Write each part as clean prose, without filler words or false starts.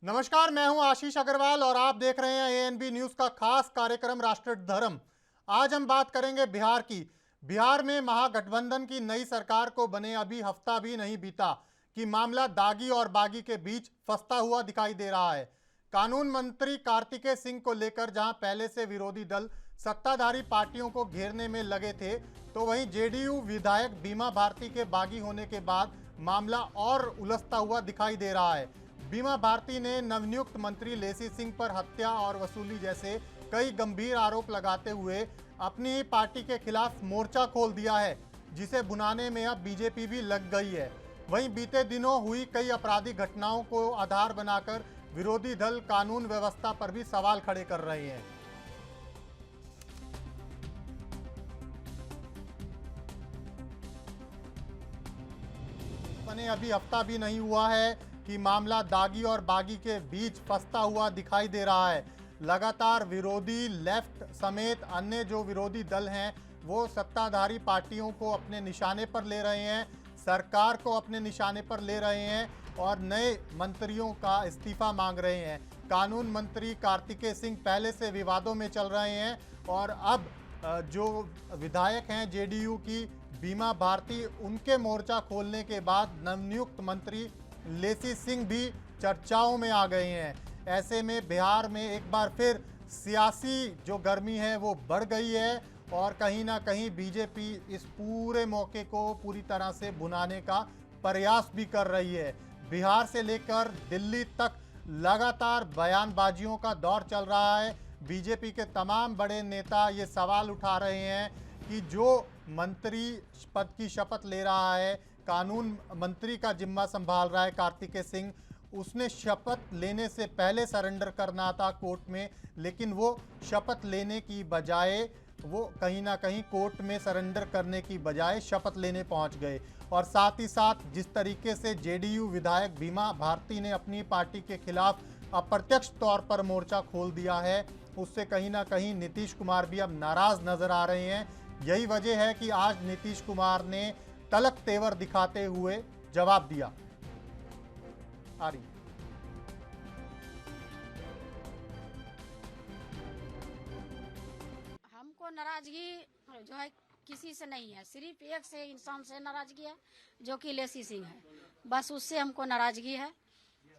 नमस्कार, मैं हूं आशीष अग्रवाल और आप देख रहे हैं एएनबी न्यूज का खास कार्यक्रम राष्ट्र धर्म। आज हम बात करेंगे बिहार की। बिहार में महागठबंधन की नई सरकार को बने अभी हफ्ता भी नहीं बीता कि मामला दागी और बागी के बीच फंसता हुआ दिखाई दे रहा है। कानून मंत्री कार्तिकेय सिंह को लेकर जहां पहले से विरोधी दल सत्ताधारी पार्टियों को घेरने में लगे थे, तो वहीं जेडीयू विधायक बीमा भारती के बागी होने के बाद मामला और उलझता हुआ दिखाई दे रहा है। बीमा भारती ने नवनियुक्त मंत्री लेसी सिंह पर हत्या और वसूली जैसे कई गंभीर आरोप लगाते हुए अपनी ही पार्टी के खिलाफ मोर्चा खोल दिया है, जिसे भुनाने में अब बीजेपी भी लग गई है। वहीं बीते दिनों हुई कई आपराधिक घटनाओं को आधार बनाकर विरोधी दल कानून व्यवस्था पर भी सवाल खड़े कर रहे हैं। बने अभी हफ्ता भी नहीं हुआ है कि मामला दागी और बागी के बीच फंसता हुआ दिखाई दे रहा है। लगातार विरोधी लेफ्ट समेत अन्य जो विरोधी दल हैं वो सत्ताधारी पार्टियों को अपने निशाने पर ले रहे हैं, सरकार को अपने निशाने पर ले रहे हैं और नए मंत्रियों का इस्तीफा मांग रहे हैं। कानून मंत्री कार्तिकेय सिंह पहले से विवादों में चल रहे हैं और अब जो विधायक हैं जेडीयू की बीमा भारती, उनके मोर्चा खोलने के बाद नवनियुक्त मंत्री लेसी सिंह भी चर्चाओं में आ गए हैं। ऐसे में बिहार में एक बार फिर सियासी जो गर्मी है वो बढ़ गई है और कहीं ना कहीं बीजेपी इस पूरे मौके को पूरी तरह से भुनाने का प्रयास भी कर रही है। बिहार से लेकर दिल्ली तक लगातार बयानबाजियों का दौर चल रहा है। बीजेपी के तमाम बड़े नेता ये सवाल उठा रहे हैं कि जो मंत्री पद की शपथ ले रहा है, कानून मंत्री का जिम्मा संभाल रहा है कार्तिकेय सिंह, उसने शपथ लेने से पहले सरेंडर करना था कोर्ट में, लेकिन वो शपथ लेने की बजाय वो कहीं ना कहीं कोर्ट में सरेंडर करने की बजाय शपथ लेने पहुंच गए। और साथ ही साथ जिस तरीके से जेडीयू विधायक बीमा भारती ने अपनी पार्टी के खिलाफ अप्रत्यक्ष तौर पर मोर्चा खोल दिया है, उससे कहीं ना कहीं नीतीश कुमार भी अब नाराज नजर आ रहे हैं। यही वजह है कि आज नीतीश कुमार ने तलक तेवर दिखाते हुए जवाब दिया। आ रही हमको नाराजगी जो है किसी से नहीं है, सिर्फ एक से इंसान से नाराजगी है जो कि लेसी सिंह है। बस उससे हमको नाराजगी है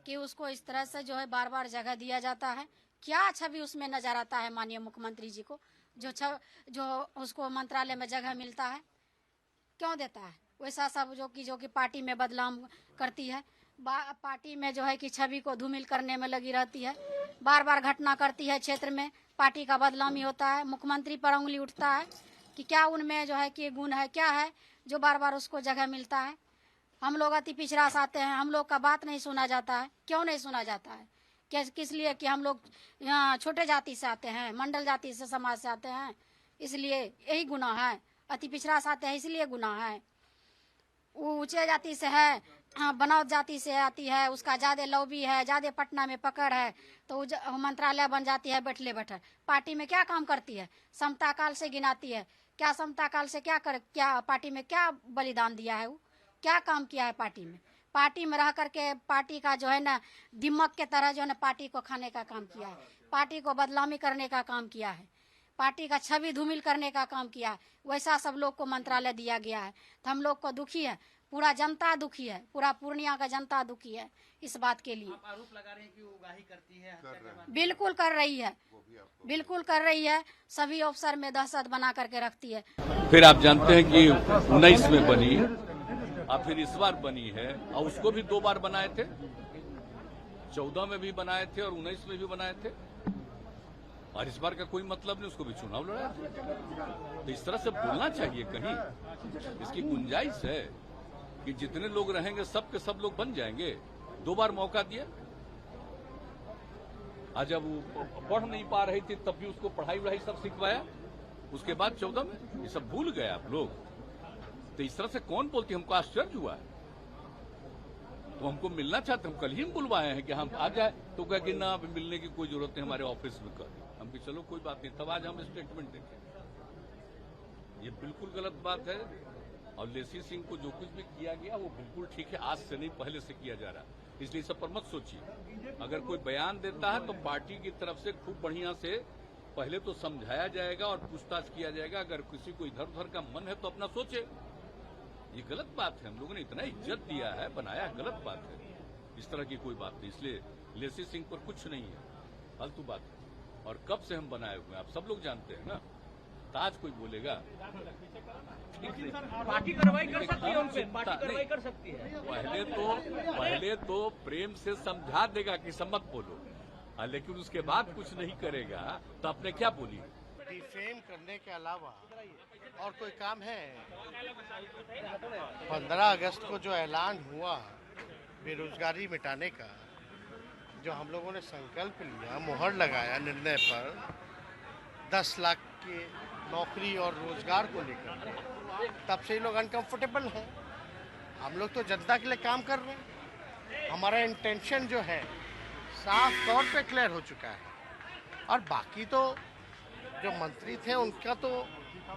कि उसको इस तरह से जो है बार बार जगह दिया जाता है। क्या छवि उसमें नजर आता है माननीय मुख्यमंत्री जी को, जो उसको मंत्रालय में जगह मिलता है क्यों देता है? वैसा सब जो कि पार्टी में बदलाव करती है, पार्टी में जो है कि छवि को धूमिल करने में लगी रहती है, बार बार घटना करती है, क्षेत्र में पार्टी का बदलाव ही होता है। मुख्यमंत्री पर उंगली उठता है कि क्या उनमें जो है कि गुण है, क्या है जो बार बार उसको जगह मिलता है। हम लोग अति पिछड़ा से आते हैं, हम लोग का बात नहीं सुना जाता है। क्यों नहीं सुना जाता है? किस लिए कि हम लोग यहाँ छोटे जाति से आते हैं, मंडल जाति से समाज से आते हैं, इसलिए यही गुनाह है। अति पिछड़ा से आते हैं इसलिए गुनाह है। वो ऊंचे जाति से है, बनावट जाति से आती है, उसका ज्यादा लॉबी है, ज्यादा पटना में पकड़ है, तो मंत्रालय बन जाती है बैठले बैठल। पार्टी में क्या काम करती है? समता काल से गिनाती है। क्या समता काल से क्या पार्टी में क्या बलिदान दिया है? वो क्या काम किया है पार्टी में? पार्टी में रह करके पार्टी का जो है ना दिमक के तरह जो है ना पार्टी को खाने का काम किया है, पार्टी को बदनामी करने का काम किया है, पार्टी का छवि धूमिल करने का काम किया है। वैसा सब लोग को मंत्रालय दिया गया है, तो हम लोग को दुखी है, पूरा जनता दुखी है, पूरा पूर्णिया का जनता दुखी है इस बात के लिए। आप आरोप लगा रहे हैं कि वो उगाही करती है, बिल्कुल कर रही है, बिल्कुल कर रही है। सभी अफसर में दहशत बना करके रखती है। फिर आप जानते हैं कि 19 में बनी और फिर इस बार बनी है, और उसको भी 2 बार बनाए थे, 14 में भी बनाए थे और 19 में भी बनाए थे, और इस बार का कोई मतलब नहीं, उसको भी चुनाव लड़ा। तो इस तरह से बोलना चाहिए, कहीं इसकी गुंजाइश है कि जितने लोग रहेंगे सब के सब लोग बन जाएंगे। 2 बार मौका दिया। आज जब वो पढ़ नहीं पा रही थी तब भी उसको पढ़ाई वढ़ाई सब सिखवाया, उसके बाद 14 में ये सब भूल गए आप लोग। तो इस तरह से कौन बोलती? हमको आश्चर्य हुआ है। तो हमको मिलना चाहते, हम कल ही हम बुलवाए हैं कि हम आ जाए, तो कहा कि ना अभी मिलने की कोई जरूरत नहीं, हमारे ऑफिस में कर। हम कि चलो कोई बात नहीं, तब आज हम स्टेटमेंट देंगे। ये बिल्कुल गलत बात है। और लेसी सिंह को जो कुछ भी किया गया वो बिल्कुल ठीक है, आज से नहीं पहले से किया जा रहा है। इसलिए सब पर मत सोचिए। अगर कोई बयान देता है तो पार्टी की तरफ से खूब बढ़िया से पहले तो समझाया जाएगा और पूछताछ किया जाएगा। अगर किसी को इधर उधर का मन है तो अपना सोचे। ये गलत बात है, हम लोगों ने इतना इज्जत दिया है, बनाया, गलत बात है। इस तरह की कोई बात नहीं। इसलिए लेसी सिंह पर कुछ नहीं है, फालतू बात है। और कब से हम बनाए हुए हैं आप सब लोग जानते हैं ना। तो आज कोई बोलेगा पार्टी कार्रवाई कर सकती है, उनपे पार्टी कार्रवाई कर सकती है। पहले तो प्रेम से समझा देगा कि सब मत बोलो, लेकिन उसके बाद कुछ नहीं करेगा तो आपने क्या बोली। डिफेम करने के अलावा और कोई काम है? 15 अगस्त को जो ऐलान हुआ बेरोजगारी मिटाने का, जो हम लोगों ने संकल्प लिया, मुहर लगाया निर्णय पर 10 लाख की नौकरी और रोजगार को लेकर, तब से ये लोग अनकंफर्टेबल हैं। हम लोग तो जनता के लिए काम कर रहे हैं। हमारा इंटेंशन जो है साफ तौर पे क्लियर हो चुका है। और बाकी तो जो मंत्री थे उनका तो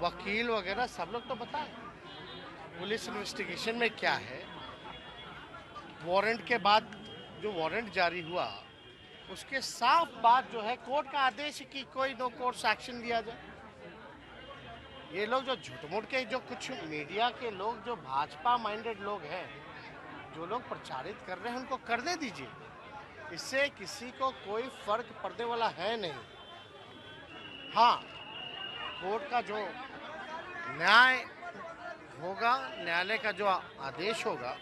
वकील वगैरह सब लोग तो बताए पुलिस इन्वेस्टिगेशन में क्या है। वारंट के बाद जो वारंट जारी हुआ उसके साफ बात जो है कोर्ट का आदेश है कि कोई नो कोर्स एक्शन लिया जाए। ये लोग जो झूठ-मूठ के जो कुछ मीडिया के लोग जो भाजपा माइंडेड लोग हैं, जो लोग प्रचारित कर रहे हैं, उनको करने दीजिए। इससे किसी को कोई फर्क पड़ने वाला है नहीं। हाँ, कोर्ट का जो न्याय होगा, न्यायालय का जो आदेश होगा,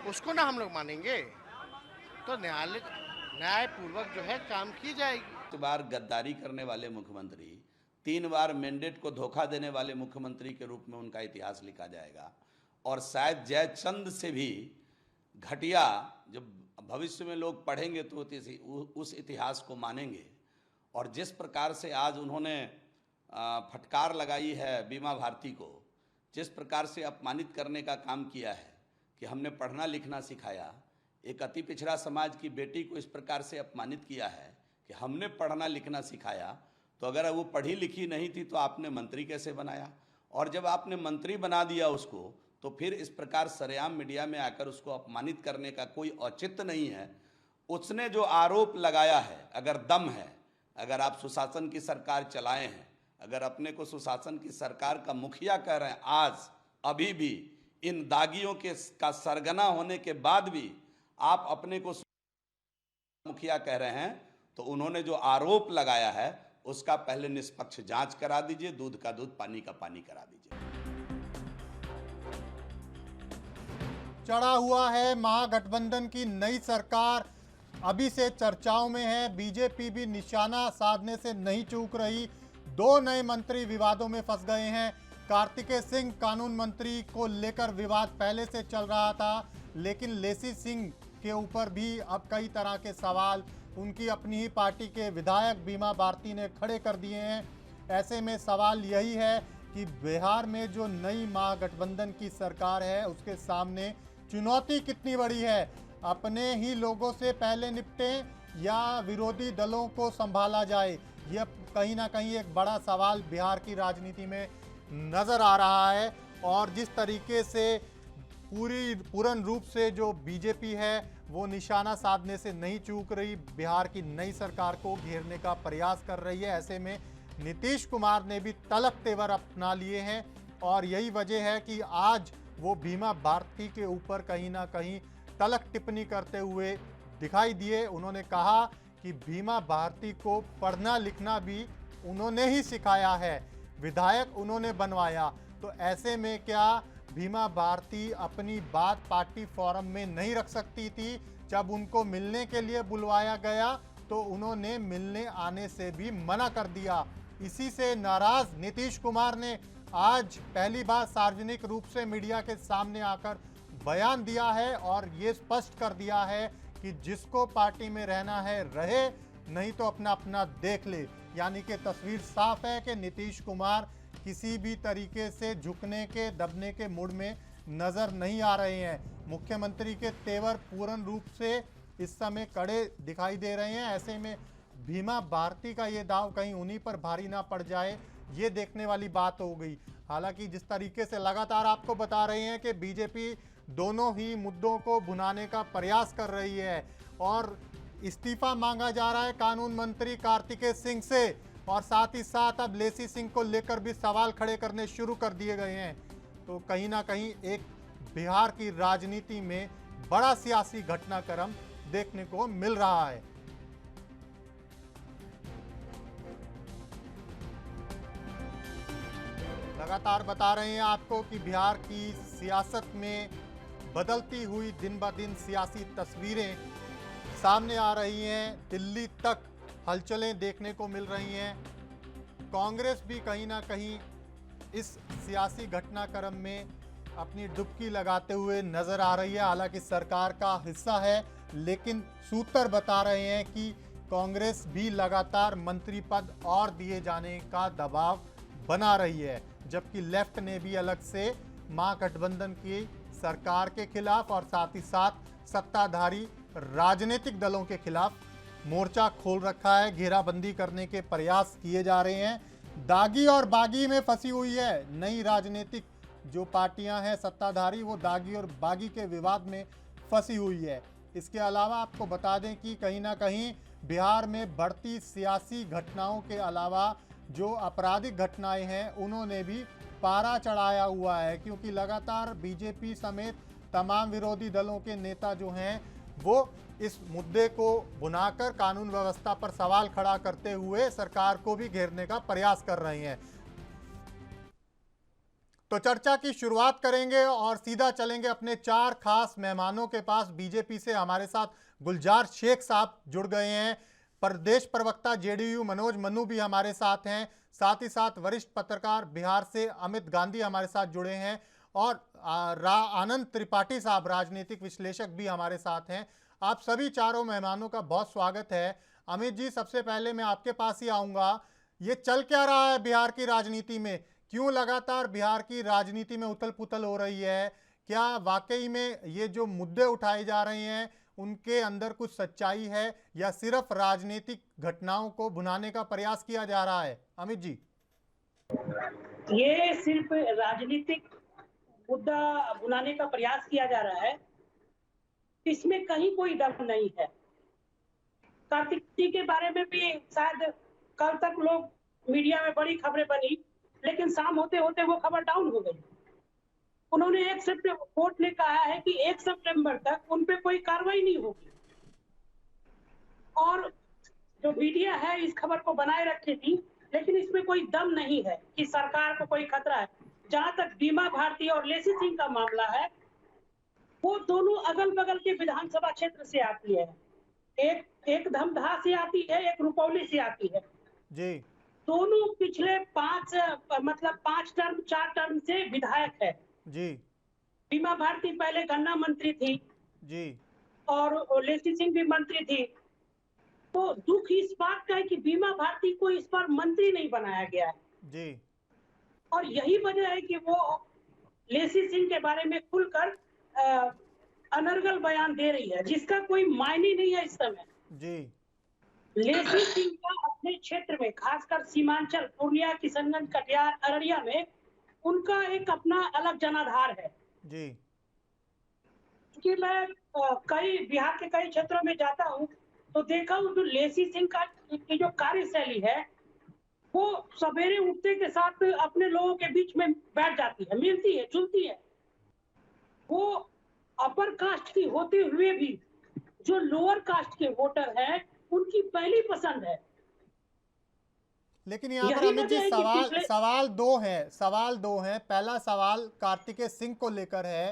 उसको ना हम लोग मानेंगे तो न्यायपूर्वक जो है काम की जाएगी। 7 बार गद्दारी करने वाले मुख्यमंत्री, 3 बार मैंडेट को धोखा देने वाले मुख्यमंत्री के रूप में उनका इतिहास लिखा जाएगा। और शायद जयचंद से भी घटिया जब भविष्य में लोग पढ़ेंगे तो उस इतिहास को मानेंगे। और जिस प्रकार से आज उन्होंने फटकार लगाई है बीमा भारती को, जिस प्रकार से अपमानित करने का काम किया है कि हमने पढ़ना लिखना सिखाया, एक अति पिछड़ा समाज की बेटी को इस प्रकार से अपमानित किया है कि हमने पढ़ना लिखना सिखाया, तो अगर वो पढ़ी लिखी नहीं थी तो आपने मंत्री कैसे बनाया? और जब आपने मंत्री बना दिया उसको, तो फिर इस प्रकार सरेआम मीडिया में आकर उसको अपमानित करने का कोई औचित्य नहीं है। उसने जो आरोप लगाया है, अगर दम है, अगर आप सुशासन की सरकार चलाए हैं, अगर अपने को सुशासन की सरकार का मुखिया कह रहे हैं, आज अभी भी इन दागियों का सरगना होने के बाद भी आप अपने को मुखिया कह रहे हैं, तो उन्होंने जो आरोप लगाया है उसका पहले निष्पक्ष जांच करा दीजिए, दूध का दूध पानी का पानी करा दीजिए। चढ़ा हुआ है महागठबंधन की नई सरकार, अभी से चर्चाओं में है। बीजेपी भी निशाना साधने से नहीं चूक रही। 2 नए मंत्री विवादों में फंस गए हैं। कार्तिकेय सिंह कानून मंत्री को लेकर विवाद पहले से चल रहा था, लेकिन लेसी सिंह के ऊपर भी अब कई तरह के सवाल उनकी अपनी ही पार्टी के विधायक बीमा भारती ने खड़े कर दिए हैं। ऐसे में सवाल यही है कि बिहार में जो नई महागठबंधन की सरकार है उसके सामने चुनौती कितनी बड़ी है। अपने ही लोगों से पहले निपटें या विरोधी दलों को संभाला जाए, यह कहीं ना कहीं एक बड़ा सवाल बिहार की राजनीति में नज़र आ रहा है। और जिस तरीके से पूर्ण रूप से जो बीजेपी है वो निशाना साधने से नहीं चूक रही, बिहार की नई सरकार को घेरने का प्रयास कर रही है। ऐसे में नीतीश कुमार ने भी तलक तेवर अपना लिए हैं और यही वजह है कि आज वो बीमा भारती के ऊपर कहीं ना कहीं तलक टिप्पणी करते हुए दिखाई दिए। उन्होंने कहा कि बीमा भारती को पढ़ना लिखना भी उन्होंने ही सिखाया है, विधायक उन्होंने बनवाया। तो ऐसे में क्या बीमा भारती अपनी बात पार्टी फोरम में नहीं रख सकती थी? जब उनको मिलने के लिए बुलवाया गया तो उन्होंने मिलने आने से भी मना कर दिया। इसी से नाराज नीतीश कुमार ने आज पहली बार सार्वजनिक रूप से मीडिया के सामने आकर बयान दिया है और ये स्पष्ट कर दिया है कि जिसको पार्टी में रहना है रहे, नहीं तो अपना अपना देख ले। यानी कि तस्वीर साफ है कि नीतीश कुमार किसी भी तरीके से झुकने के दबने के मूड में नजर नहीं आ रहे हैं। मुख्यमंत्री के तेवर पूर्ण रूप से इस समय कड़े दिखाई दे रहे हैं। ऐसे में बीमा भारती का ये दाव कहीं उन्हीं पर भारी ना पड़ जाए, ये देखने वाली बात हो गई। हालांकि जिस तरीके से लगातार आपको बता रहे हैं कि बीजेपी दोनों ही मुद्दों को भुनाने का प्रयास कर रही है और इस्तीफा मांगा जा रहा है कानून मंत्री कार्तिकेय सिंह से और साथ ही साथ अब लेसी सिंह को लेकर भी सवाल खड़े करने शुरू कर दिए गए हैं। तो कहीं ना कहीं एक बिहार की राजनीति में बड़ा सियासी घटनाक्रम देखने को मिल रहा है। लगातार बता रहे हैं आपको कि बिहार की सियासत में बदलती हुई दिन ब दिन सियासी तस्वीरें सामने आ रही हैं। दिल्ली तक हलचलें देखने को मिल रही हैं। कांग्रेस भी कहीं ना कहीं इस सियासी घटनाक्रम में अपनी डुबकी लगाते हुए नजर आ रही है। हालांकि सरकार का हिस्सा है, लेकिन सूत्र बता रहे हैं कि कांग्रेस भी लगातार मंत्री पद और दिए जाने का दबाव बना रही है, जबकि लेफ्ट ने भी अलग से महागठबंधन की सरकार के खिलाफ और साथ ही साथ सत्ताधारी राजनीतिक दलों के खिलाफ मोर्चा खोल रखा है। घेराबंदी करने के प्रयास किए जा रहे हैं। दागी और बागी में फंसी हुई है नई राजनीतिक जो पार्टियां हैं सत्ताधारी, वो दागी और बागी के विवाद में फंसी हुई है। इसके अलावा आपको बता दें कि कहीं ना कहीं बिहार में बढ़ती सियासी घटनाओं के अलावा जो आपराधिक घटनाएं हैं उन्होंने भी पारा चढ़ाया हुआ है, क्योंकि लगातार बीजेपी समेत तमाम विरोधी दलों के नेता जो हैं वो इस मुद्दे को भुनाकर कानून व्यवस्था पर सवाल खड़ा करते हुए सरकार को भी घेरने का प्रयास कर रहे हैं। तो चर्चा की शुरुआत करेंगे और सीधा चलेंगे अपने 4 खास मेहमानों के पास। बीजेपी से हमारे साथ गुलजार शेख साहब जुड़ गए हैं, प्रदेश प्रवक्ता जेडीयू मनोज मनु भी हमारे साथ हैं, साथ ही साथ वरिष्ठ पत्रकार बिहार से अमित गांधी हमारे साथ जुड़े हैं और आनंद त्रिपाठी साहब राजनीतिक विश्लेषक भी हमारे साथ हैं। आप सभी चारों मेहमानों का बहुत स्वागत है। अमित जी, सबसे पहले मैं आपके पास ही आऊंगा। ये चल क्या रहा है बिहार की राजनीति में? क्यों लगातार बिहार की राजनीति में उथल पुथल हो रही है? क्या वाकई में ये जो मुद्दे उठाए जा रहे हैं उनके अंदर कुछ सच्चाई है या सिर्फ राजनीतिक घटनाओं को भुनाने का प्रयास किया जा रहा है? अमित जी। ये सिर्फ राजनीतिक मुद्दा भुनाने का प्रयास किया जा रहा है, इसमें कहीं कोई दम नहीं है। कार्तिक जी के बारे में भी शायद कल तक लोग मीडिया में बड़ी खबरें बनी, लेकिन शाम होते होते वो खबर डाउन हो गई। उन्होंने 1 सितंबर कोर्ट ने कहा है कि 1 सितंबर तक उन पे कोई कार्रवाई नहीं होगी और जो मीडिया है इस खबर को बनाए रखी थी, लेकिन इसमें कोई दम नहीं है कि सरकार को कोई खतरा है। जहां तक बीमा भारती और लेसी सिंह का मामला है, वो दोनों अगल बगल के विधानसभा क्षेत्र से आती है। एक धमधा से आती है, एक रुपौली से आती है जी। दोनों पिछले 5 टर्म 4 टर्म से विधायक है जी। बीमा भारती पहले गन्ना मंत्री थी जी और लेसी सिंह भी मंत्री थी। तो दुख इस बात का है कि बीमा भारती को इस बार मंत्री नहीं बनाया गया है जी। और यही वजह है कि वो लेसी सिंह के बारे में खुलकर अनर्गल बयान दे रही है, जिसका कोई मायने नहीं है इस समय जी। लेसी सिंह का अपने क्षेत्र में, खासकर सीमांचल पूर्णिया, किशनगंज, कटिहार, अररिया में उनका एक अपना अलग जनाधार है जी। क्योंकि मैं बिहार के कई क्षेत्रों में जाता हूँ तो देखा हूँ जो लेसी सिंह की जो कार्यशैली है वो सवेरे उठते के साथ अपने लोगों के बीच में बैठ जाती है, मिलती है, जुलती है। वो अपर कास्ट की होते हुए भी जो लोअर कास्ट के वोटर हैं उनकी पहली पसंद है। लेकिन यहाँ पर अमित जी सवाल दो हैं। पहला सवाल कार्तिकेय सिंह को लेकर है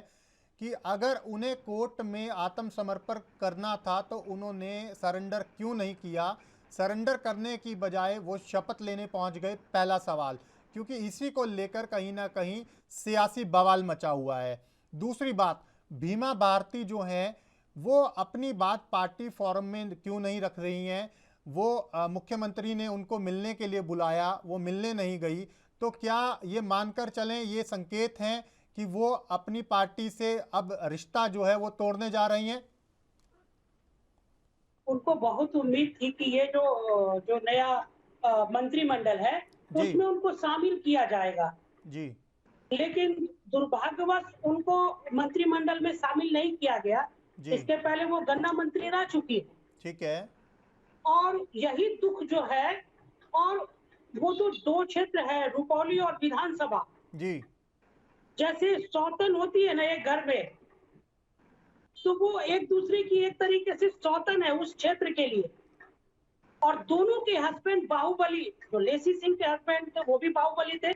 कि अगर उन्हें कोर्ट में आत्मसमर्पण करना था तो उन्होंने सरेंडर क्यों नहीं किया? सरेंडर करने की बजाय वो शपथ लेने पहुंच गए, पहला सवाल, क्योंकि इसी को लेकर कहीं ना कहीं सियासी बवाल मचा हुआ है। दूसरी बात, बीमा भारती जो हैं वो अपनी बात पार्टी फोरम में क्यों नहीं रख रही हैं? वो मुख्यमंत्री ने उनको मिलने के लिए बुलाया, वो मिलने नहीं गई, तो क्या ये मानकर चलें ये संकेत हैं कि वो अपनी पार्टी से अब रिश्ता जो है वो तोड़ने जा रही हैं? उनको बहुत उम्मीद थी कि ये जो नया मंत्रिमंडल है उसमें उनको शामिल किया जाएगा जी। लेकिन दुर्भाग्यवश उनको मंत्रिमंडल में शामिल नहीं किया गया। जी। इसके पहले वो गन्ना मंत्री रह चुकी है। ठीक है। और यही दुख जो है, और वो जो 2 क्षेत्र है, रुपौली और विधानसभा, जी। जैसे सौतन होती है ना एक घर में, तो वो एक दूसरे की एक तरीके से सौतन है उस क्षेत्र के लिए। और दोनों के हस्बैंड बाहुबली, जो लेसी सिंह के हस्बैंड थे वो भी बाहुबली थे,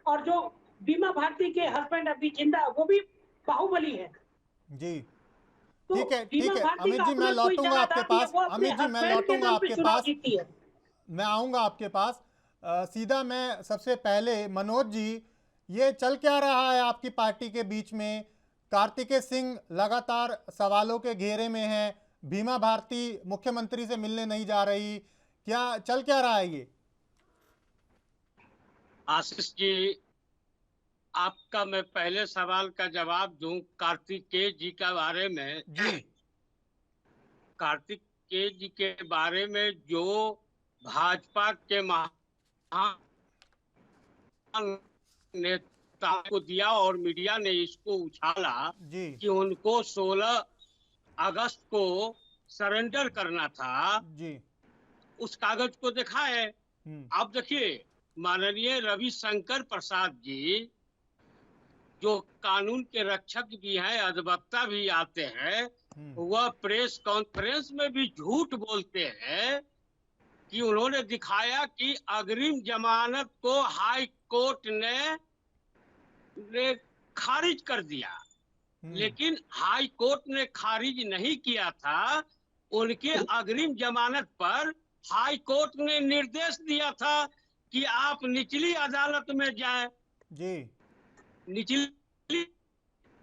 और जो बीमा भारती के हस्बैंड अभी जिंदा वो भी बाहुबली है। जी। तो ठीक है, बीमा ठीक है। भारती अमित का जी, मैं अपना कोई लौटूंगा आपके जनाधार नहीं है, पास। वो अपने अमित जी, मैं हस्बैंड के लौटूंगा नाम पे आपके चुनाव पास। जीती है। मैं आऊंगा आपके पास। सीधा मैं सबसे पहले मनोज जी, ये चल क्या रहा है आपकी पार्टी के बीच में? कार्तिकेय सिंह लगातार सवालों के घेरे में हैं, बीमा भारती मुख्यमंत्री से मिलने नहीं जा रही, क्या चल क्या रहा है ये? आशीष जी, आपका मैं पहले सवाल का जवाब दूं कार्तिकेय जी के बारे में। जी। कार्तिकेय जी के बारे में जो भाजपा के महान नेता को दिया और मीडिया ने इसको उछाला जी। कि उनको 16 अगस्त को सरेंडर करना था। जी। उस कागज को देखा है। अब देखिए, माननीय रविशंकर प्रसाद जी जो कानून के रक्षक भी हैं, अधिवक्ता भी आते हैं, वह प्रेस कॉन्फ्रेंस में भी झूठ बोलते हैं कि उन्होंने दिखाया कि अग्रिम जमानत को हाई कोर्ट ने खारिज कर दिया। लेकिन हाई कोर्ट ने खारिज नहीं किया था, उनके अग्रिम जमानत पर हाई कोर्ट ने निर्देश दिया था कि आप निचली अदालत में जाएं। जी। निचली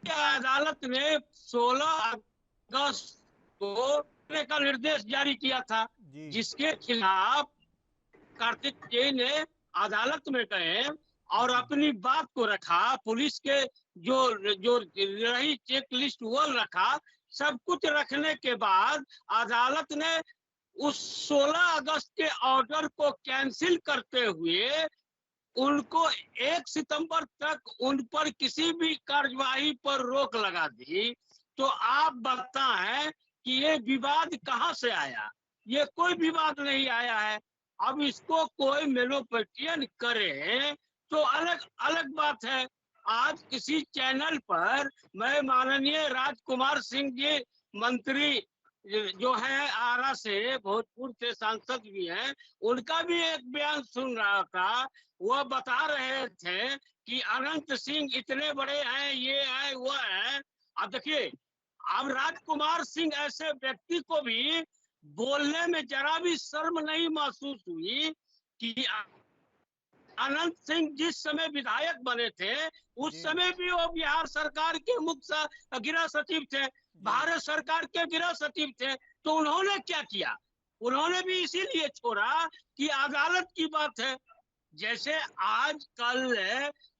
अदालत ने 16 अगस्त को का निर्देश जारी किया था, जिसके खिलाफ कार्तिकेय ने अदालत में गए और अपनी बात को रखा। पुलिस के जो रही चेक लिस्ट वो रखा। सब कुछ रखने के बाद अदालत ने उस 16 अगस्त के ऑर्डर को कैंसिल करते हुए उनको 1 सितंबर तक उन पर किसी भी कार्यवाही पर रोक लगा दी। तो आप बताएं कि ये विवाद कहां से आया? ये कोई विवाद नहीं आया है। अब इसको कोई मैनिपुलेशन करे तो अलग अलग बात है। आज किसी चैनल पर मैं माननीय राजकुमार सिंह जी मंत्री जो है आरा से, भोजपुर से सांसद भी हैं, उनका भी एक बयान सुन रहा था। वह बता रहे थे कि अनंत सिंह इतने बड़े हैं, ये है वो है। अब देखिए, अब राजकुमार सिंह ऐसे व्यक्ति को भी बोलने में जरा भी शर्म नहीं महसूस हुई कि अनंत सिंह जिस समय विधायक बने थे उस समय भी वो बिहार सरकार के मुख्य गृह सचिव थे, भारत सरकार के गृह सचिव थे। तो उन्होंने क्या किया? उन्होंने भी इसीलिए छोड़ा कि अदालत की बात है। जैसे आज कल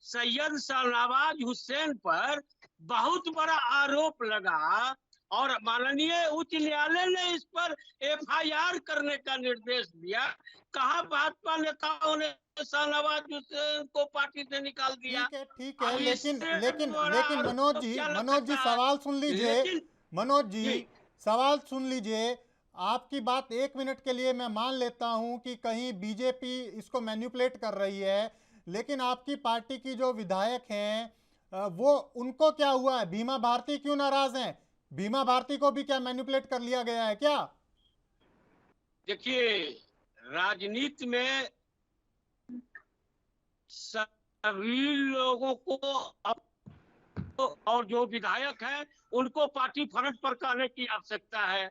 सैयद शाहनवाज हुसैन पर बहुत बड़ा आरोप लगा और माननीय उच्च न्यायालय ने इस पर FIR करने का निर्देश दिया। कहा भाजपा नेताओं ने शाहनवाज हुसैन को पार्टी से निकाल दिया। ठीक है, लेकिन मनोज जी सवाल सुन लीजिए। मनोज जी सवाल सुन लीजिए। आपकी बात 1 मिनट के लिए मैं मान लेता हूं कि कहीं बीजेपी इसको मैनिपुलेट कर रही है, लेकिन आपकी पार्टी की जो विधायक हैं वो उनको क्या हुआ है? बीमा भारती क्यों नाराज हैं? बीमा भारती को भी क्या मैनिपुलेट कर लिया गया है क्या? देखिए, राजनीति में सभी लोगों को और जो विधायक हैं उनको पार्टी फ्रंट पर कहने की आवश्यकता है।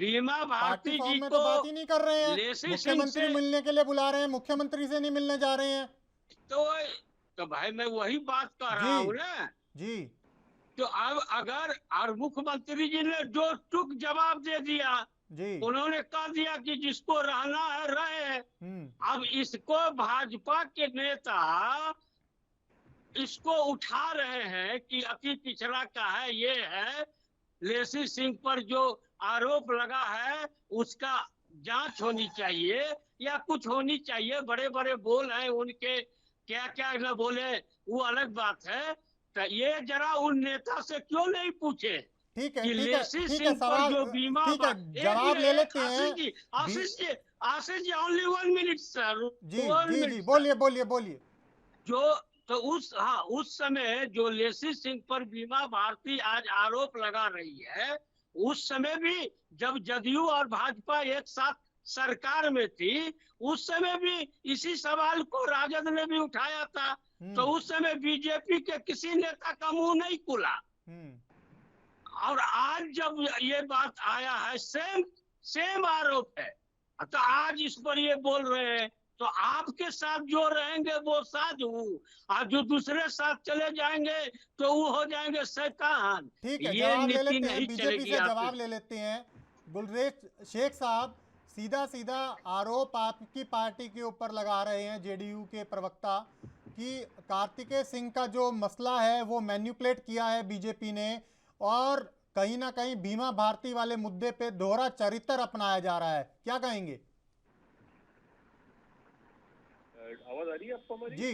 बीमा भारती जी में को तो बात ही नहीं कर रहे हैं। मुख्यमंत्री मिलने के लिए बुला रहे हैं, मुख्यमंत्री से नहीं मिलने जा रहे हैं। तो भाई मैं वही बात कर रहा हूँ ना जी। तो अब अगर मुख्यमंत्री जी ने जो टुक जवाब दे दिया जी, उन्होंने कह दिया कि जिसको रहना है रहे। अब इसको भाजपा के नेता इसको उठा रहे हैं कि अति पिछड़ा का है, ये है। लेसी सिंह पर जो आरोप लगा है उसका जांच होनी चाहिए या कुछ होनी चाहिए। बड़े बड़े बोल हैं उनके क्या क्या न बोले वो अलग बात है। तो ये जरा उन नेता से क्यों नहीं पूछे ठीक है, कि ठीक है, लेसी ठीक है, सिंह पर सवाल जो बीमा ठीक है, एक जवाब ले मिनट, लेते हैं। Ashish ji only 1 minute sir, जी 1 जी मिनट जी, सर। बोलिए बोलिए बोलिए। जो तो उस समय जो लेसी सिंह पर बीमा भारती आज आरोप लगा रही है, उस समय भी जब जदयू और भाजपा एक साथ सरकार में थी, उस समय भी इसी सवाल को राजद ने भी उठाया था। तो उस समय बीजेपी के किसी नेता का मुंह नहीं खुला। और आज जब ये बात आया है, सेम आरोप है, तो आज इस पर ये बोल रहे हैं। तो आपके साथ जो रहेंगे वो साधु, और जो दूसरे साथ चले जाएंगे तो वो हो जाएंगे शैतान। ठीक है, ये जवाब ले नीति लेते हैं, नहीं बीजेपी चलेगी से आपकी। जवाब ले लेते हैं। गुलरेज शेख साहब, सीधा सीधा आरोप आपकी पार्टी के ऊपर लगा रहे हैं जेडीयू के प्रवक्ता कि कार्तिकेय सिंह का जो मसला है वो मैन्युपुलेट किया है बीजेपी ने, और कहीं ना कहीं बीमा भारती वाले मुद्दे पे दोहरा चरित्र अपनाया जा रहा है। क्या कहेंगे? आवाज आ रही है आपको हमारी? जी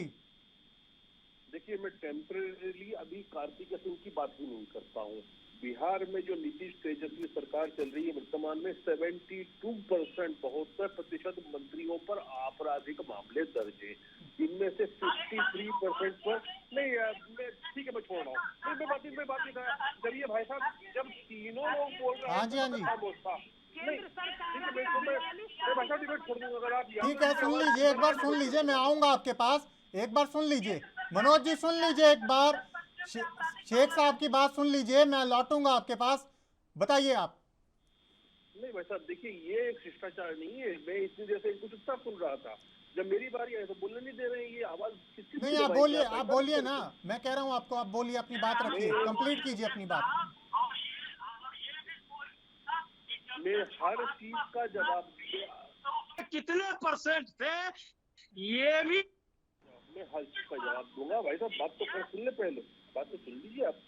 देखिए, मैं टेम्परेरी अभी कार्तिकेय सिंह की बात ही नहीं करता हूँ। बिहार में जो नीतीश तेजस्वी सरकार चल रही है वर्तमान में, 72% 72% मंत्रियों पर आपराधिक मामले दर्ज है। इनमें से 53% पर नहीं, ठीक है मैं छोड़ रहा हूँ, मैं बात नहीं था। जब ये भाई साहब, जब तीनों लोग बोल रहे हैं, हाँ जी, हाँ जी, ठीक है, सुन लीजिए, एक बार सुन लीजिए, मैं आऊंगा आपके पास, एक बार सुन लीजिए, मनोज जी सुन लीजिए, एक बार शेख साहब की बात सुन लीजिए, मैं लौटूंगा आपके पास। बताइए आप। नहीं भाई साहब, देखिए ये एक शिष्टाचार नहीं है। मैं इतनी देर से इनको चुपचाप सुन रहा था, जब मेरी बारी आई तो बोलने नहीं दे रहे हैं। ये आवाज किसकी? नहीं, आप बोलिए ना, मैं कह रहा हूँ आपको, आप बोलिए, अपनी बात रखिए, कंप्लीट कीजिए अपनी बात। मैं हर चीज का जवाब, कितने परसेंट थे ये भी मैं हर चीज का जवाब दूंगा। भाई साहब बात तो सुन ले, पहले बात तो सुन लीजिए आप।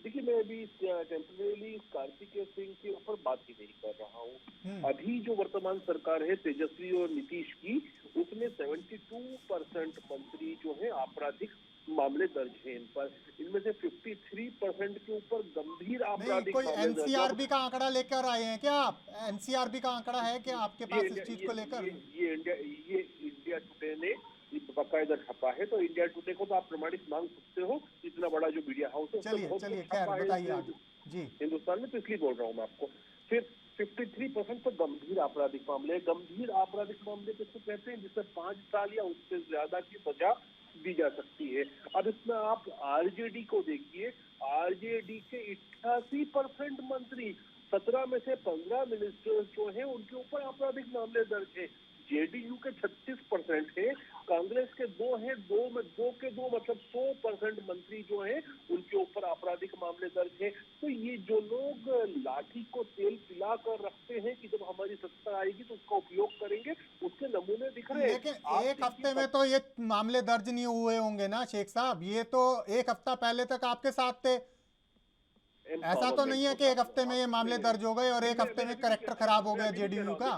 देखिए, मैं अभी टेम्परेरी कार्तिकेय सिंह के ऊपर बात ही नहीं कर रहा हूँ। अभी जो वर्तमान सरकार है तेजस्वी और नीतीश की, उसमें 72% मंत्री जो है आपराधिक मामले दर्ज हैं इन पर। इनमें से 53% के ऊपर गंभीर आपराधिक कोई मामले दर्ज हैं। एनसीआरबी का आंकड़ा लेकर आए हैं क्या आप? एनसीआरबी का आंकड़ा है क्या आपके पास इस चीज को लेकर? ये इंडिया टुडे ने बाकायदा छपा है, तो इंडिया टुडे को तो आप प्रमाणित मांग सकते हो, इतना बड़ा जो मीडिया हाउस है। चलिए खैर, बताइए आगे जी। हिंदुस्तान में तो इसलिए बोल रहा हूँ मैं आपको। फिर 53% तो गंभीर आपराधिक मामले। गंभीर आपराधिक मामले किसको कहते हैं? जिससे 5 साल या उससे ज्यादा की सजा दी जा सकती है। अब इसमें आप आरजेडी को देखिए, आरजेडी के 88% मंत्री, 17 में से 15 मिनिस्टर्स जो हैं उनके ऊपर आपराधिक मामले दर्ज है। जेडीयू के 36% है, कांग्रेस के 2 हैं, 2 के 2 मतलब 100% मंत्री जो हैं उनके ऊपर आपराधिक मामले दर्ज है। तो ये जो लोग लाठी को तेल पिला कर रखते हैं कि जब हमारी सत्ता आएगी तो उसका उपयोग करेंगे, उसके नमूने दिख रहे हैं। लेकिन एक हफ्ते में तो ये मामले दर्ज नहीं हुए होंगे ना शेख साहब? ये तो एक हफ्ता पहले तक आपके साथ थे। ऐसा तो नहीं है कि एक हफ्ते में ये मामले दर्ज हो गए और एक हफ्ते में कैरेक्टर खराब हो गया जेडीयू का।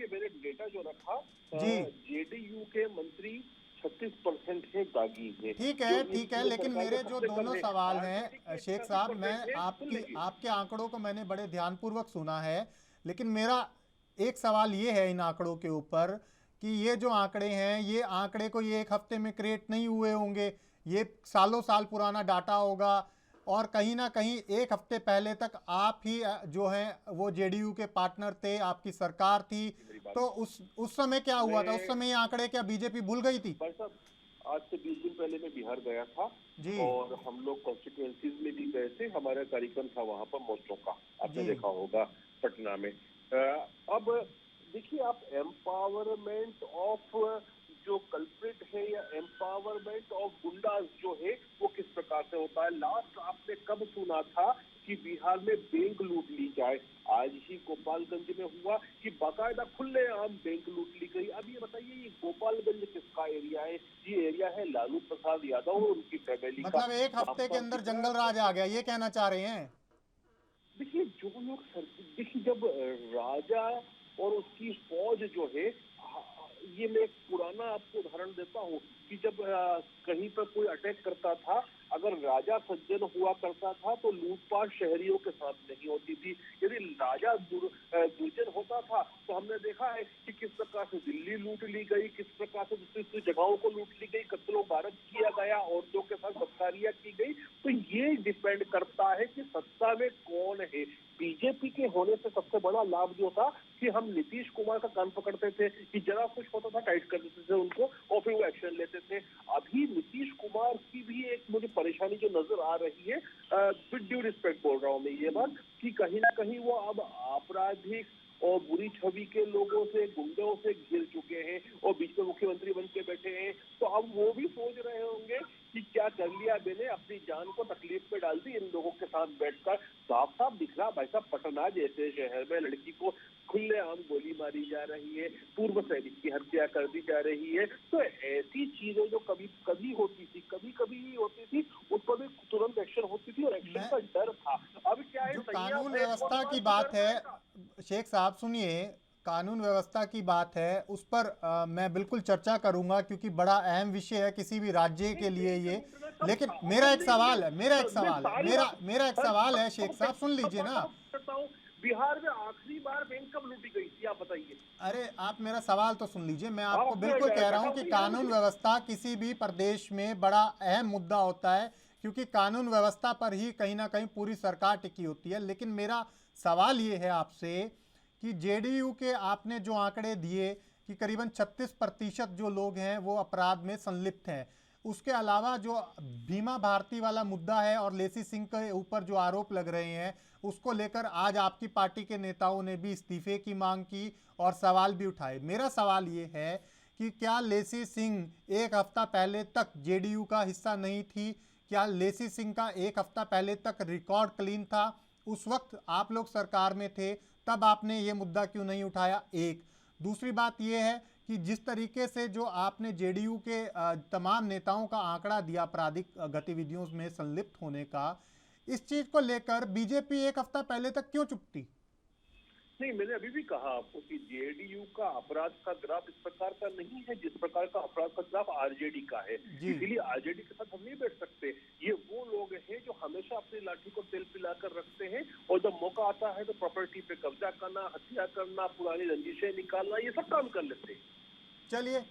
मैंने डेटा जो रखा जी, जेडीयू के मंत्री 36% है दागी है। ठीक है, लेकिन मेरे जो दोनों सवाल हैं शेख साहब, मैं आपके आंकड़ों को मैंने बड़े ध्यानपूर्वक सुना है, लेकिन मेरा एक सवाल ये है इन आंकड़ों के ऊपर कि ये जो आंकड़े हैं, ये आंकड़े को ये एक हफ्ते में क्रिएट नहीं हुए होंगे, ये सालों साल पुराना डाटा होगा, और कहीं ना कहीं एक हफ्ते पहले तक आप ही जो हैं वो जेडीयू के पार्टनर थे, आपकी सरकार थी, तो उस समय क्या हुआ था? उस समय ये आंकड़े क्या बीजेपी भूल गई थी? भाई साहब, आज से 20 दिन पहले मैं बिहार गया था जी, और हम लोग कॉन्स्टिट्यूएंसीज में भी गए थे। हमारा कार्यक्रम था वहाँ पर मोर्चों का, आपने देखा होगा पटना में। अब देखिए आप, एम्पावरमेंट ऑफ जो कल्प्रिट है या एम्पावरमेंट ऑफ गुंडास जो है वो किस प्रकार से होता है? लास्ट आपने कब सुना था कि बिहार में बैंक लूट ली जाए? आज ही गोपालगंज में हुआ कि बाकायदा खुलेआम बैंक लूट ली गई। अब ये बताइए, ये गोपालगंज किसका एरिया है? ये एरिया है लालू प्रसाद यादव और उनकी फैमिली का। मतलब एक हफ्ते के अंदर जंगल राज आ गया, ये कहना चाह रहे हैं? देखिए, जो लोग, देखिए जब राजा और उसकी फौज जो है, ये मैं एक पुराना आपको उदाहरण देता हूँ। कि जब कहीं पर कोई अटैक करता था, अगर राजा सज्जन हुआ करता था तो लूटपाट शहरियों के साथ नहीं होती थी। यदि राजा दुर्जन होता था तो हमने देखा है कि किस प्रकार से दिल्ली लूट ली गई, किस प्रकार से दूसरी दूसरी जगहों को लूट ली गई, कत्लो गारत किया गया, औरतों के साथ बदकारियां की गई। तो ये डिपेंड करता है कि सत्ता में कौन है। बीजेपी के होने से सबसे बड़ा लाभ जो था कि हम नीतीश कुमार का कान पकड़ते थे कि जरा कुछ होता था टाइट कर देते थे उनको और फिर वो एक्शन लेते थे। अभी नीतीश कुमार की भी एक मुझे परेशानी जो नजर आ रही है, विद ड्यू रिस्पेक्ट बोल रहा हूँ मैं ये बात, कि कहीं ना कहीं वो अब आपराधिक और बुरी छवि के लोगों से, गुंडों से घिर चुके हैं और बीच में मुख्यमंत्री बन के बैठे हैं। तो अब वो भी सोच रहे होंगे कि क्या कर लिया मैंने, अपनी जान को तकलीफ में डाल दी इन लोगों के साथ बैठकर। साफ साफ दिख रहा भाई साहब, पटना जैसे शहर में लड़की को खुलेआम गोली मारी जा रही है, पूर्व सैनिक की हत्या कर दी जा रही है। तो ऐसी चीजें जो कभी कभी होती थी, कभी कभी होती थी, उस पर भी तुरंत एक्शन होती थी और एक्शन का डर था। अब क्या है, जो कानून व्यवस्था की बात है, शेख साहब सुनिए, कानून व्यवस्था की बात है, उस पर मैं बिल्कुल चर्चा करूंगा क्योंकि बड़ा अहम विषय है किसी भी राज्य के लिए ये। लेकिन मेरा एक सवाल है शेख साहब, सुन लीजिए ना। बिहार में आखिरी बार बैंक कब लूटी गई थी, आप बताइए। अरे आप मेरा सवाल तो सुन लीजिए। मैं आपको बिल्कुल कह रहा हूं कि कानून व्यवस्था किसी भी प्रदेश में बड़ा अहम मुद्दा होता है क्योंकि कानून व्यवस्था पर ही कहीं ना कहीं पूरी सरकार टिकी होती है। लेकिन मेरा सवाल ये है आपसे कि जेडीयू के आपने जो आंकड़े दिए कि करीबन 36% जो लोग हैं वो अपराध में संलिप्त हैं, उसके अलावा जो भीमा भारती वाला मुद्दा है और लेसी सिंह के ऊपर जो आरोप लग रहे हैं उसको लेकर आज आपकी पार्टी के नेताओं ने भी इस्तीफे की मांग की और सवाल भी उठाए। मेरा सवाल ये है कि क्या लेसी सिंह एक हफ्ता पहले तक जेडीयू का हिस्सा नहीं थी? क्या लेसी सिंह का एक हफ्ता पहले तक रिकॉर्ड क्लीन था? उस वक्त आप लोग सरकार में थे, तब आपने ये मुद्दा क्यों नहीं उठाया? एक दूसरी बात यह है कि जिस तरीके से जो आपने जेडीयू के तमाम नेताओं का आंकड़ा दिया आपराधिक गतिविधियों में संलिप्त होने का, इस चीज को लेकर बीजेपी एक हफ्ता पहले तक क्यों चुप थी? नहीं, मैंने अभी भी कहा आपको कि जेडीयू का अपराध का ग्राफ इस प्रकार का नहीं है जिस प्रकार का अपराध का ग्राफ आरजेडी का है। इसीलिए आरजेडी के साथ हम नहीं बैठ सकते। ये वो लोग हैं जो हमेशा अपनी लाठी को तेल पिलाकर रखते हैं और जब मौका आता है तो प्रॉपर्टी पे कब्जा करना, हत्या करना, पुरानी रंजिशें निकालना, ये सब काम कर लेते हैं।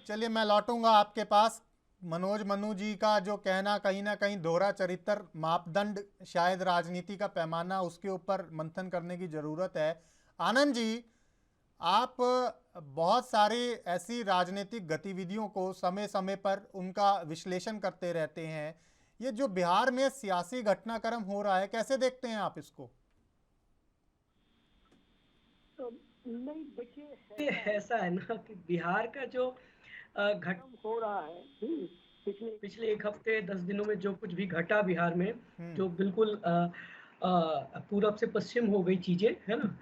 चलिए मैं लौटूंगा आपके पास। मनोज मनु जी का जो कहना कहीं ना कहीं दोहरा चरित्र मापदंड, शायद राजनीति का पैमाना, उसके ऊपर मंथन करने की जरूरत है। आनंद जी, आप बहुत सारी ऐसी राजनीतिक गतिविधियों को समय समय पर उनका विश्लेषण करते रहते हैं। ये जो बिहार में सियासी घटनाक्रम हो रहा है, कैसे देखते हैं आप इसको? नहीं, देखिए ऐसा है ना कि बिहार का जो घटना हो रहा है, पिछले एक हफ्ते 10 दिनों में जो कुछ भी घटा बिहार में, जो बिल्कुल पूरब से पश्चिम हो गई चीजें, है ना,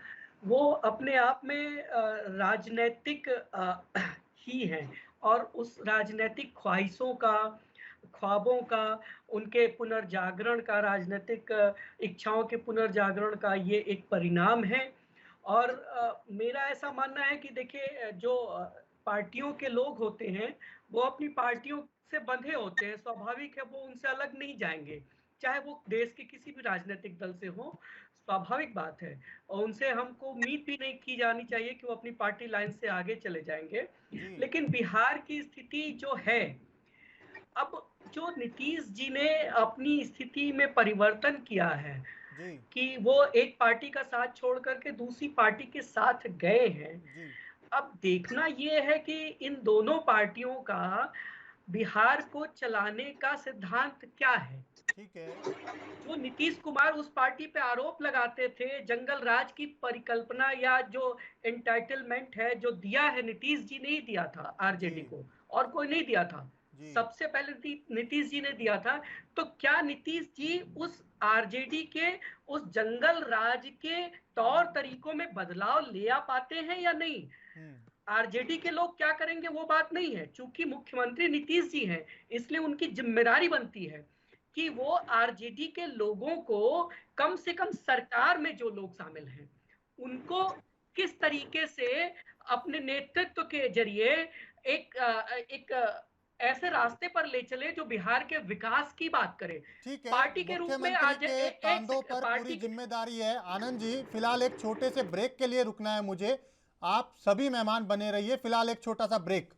वो अपने आप में राजनीतिक ही है और उस राजनीतिक ख्वाहिशों का, ख्वाबों का, उनके पुनर्जागरण का, राजनीतिक इच्छाओं के पुनर्जागरण का ये एक परिणाम है। और मेरा ऐसा मानना है कि देखिए, जो पार्टियों के लोग होते हैं वो अपनी पार्टियों से बंधे होते हैं, स्वाभाविक है, वो उनसे अलग नहीं जाएंगे, चाहे वो देश के किसी भी राजनीतिक दल से हो, स्वाभाविक बात है। और उनसे हमको उम्मीद भी नहीं की जानी चाहिए कि वो अपनी पार्टी लाइन से आगे चले जाएंगे। लेकिन बिहार की स्थिति जो है, अब जो नीतीश जी ने अपनी स्थिति में परिवर्तन किया है कि वो एक पार्टी का साथ छोड़ करके दूसरी पार्टी के साथ गए हैं। अब देखना ये है कि इन दोनों पार्टियों का बिहार को चलाने का सिद्धांत क्या है। ठीक है, जो नीतीश कुमार उस पार्टी पे आरोप लगाते थे, जंगल राज की परिकल्पना या जो एंटाइटलमेंट है जो दिया है, नीतीश जी ने ही दिया था आरजेडी को, और कोई नहीं दिया था, सबसे पहले नीतीश जी ने दिया था। तो क्या नीतीश जी उस आरजेडी के उस जंगल राज के तौर तरीकों में बदलाव ले आ पाते हैं या नहीं? आरजेडी के लोग क्या करेंगे वो बात नहीं है, चूंकि मुख्यमंत्री नीतीश जी हैं, इसलिए उनकी जिम्मेदारी बनती है कि वो आरजेडी के लोगों को, कम से कम सरकार में जो लोग शामिल हैं, उनको किस तरीके से अपने नेतृत्व के जरिए एक ऐसे रास्ते पर ले चले जो बिहार के विकास की बात करे। ठीक है, पार्टी के रूप में मुख्यमंत्री आज के कांधों पर पूरी जिम्मेदारी है। आनंद जी, फिलहाल एक छोटे से ब्रेक के लिए रुकना है मुझे, आप सभी मेहमान बने रहिए, फिलहाल एक छोटा सा ब्रेक।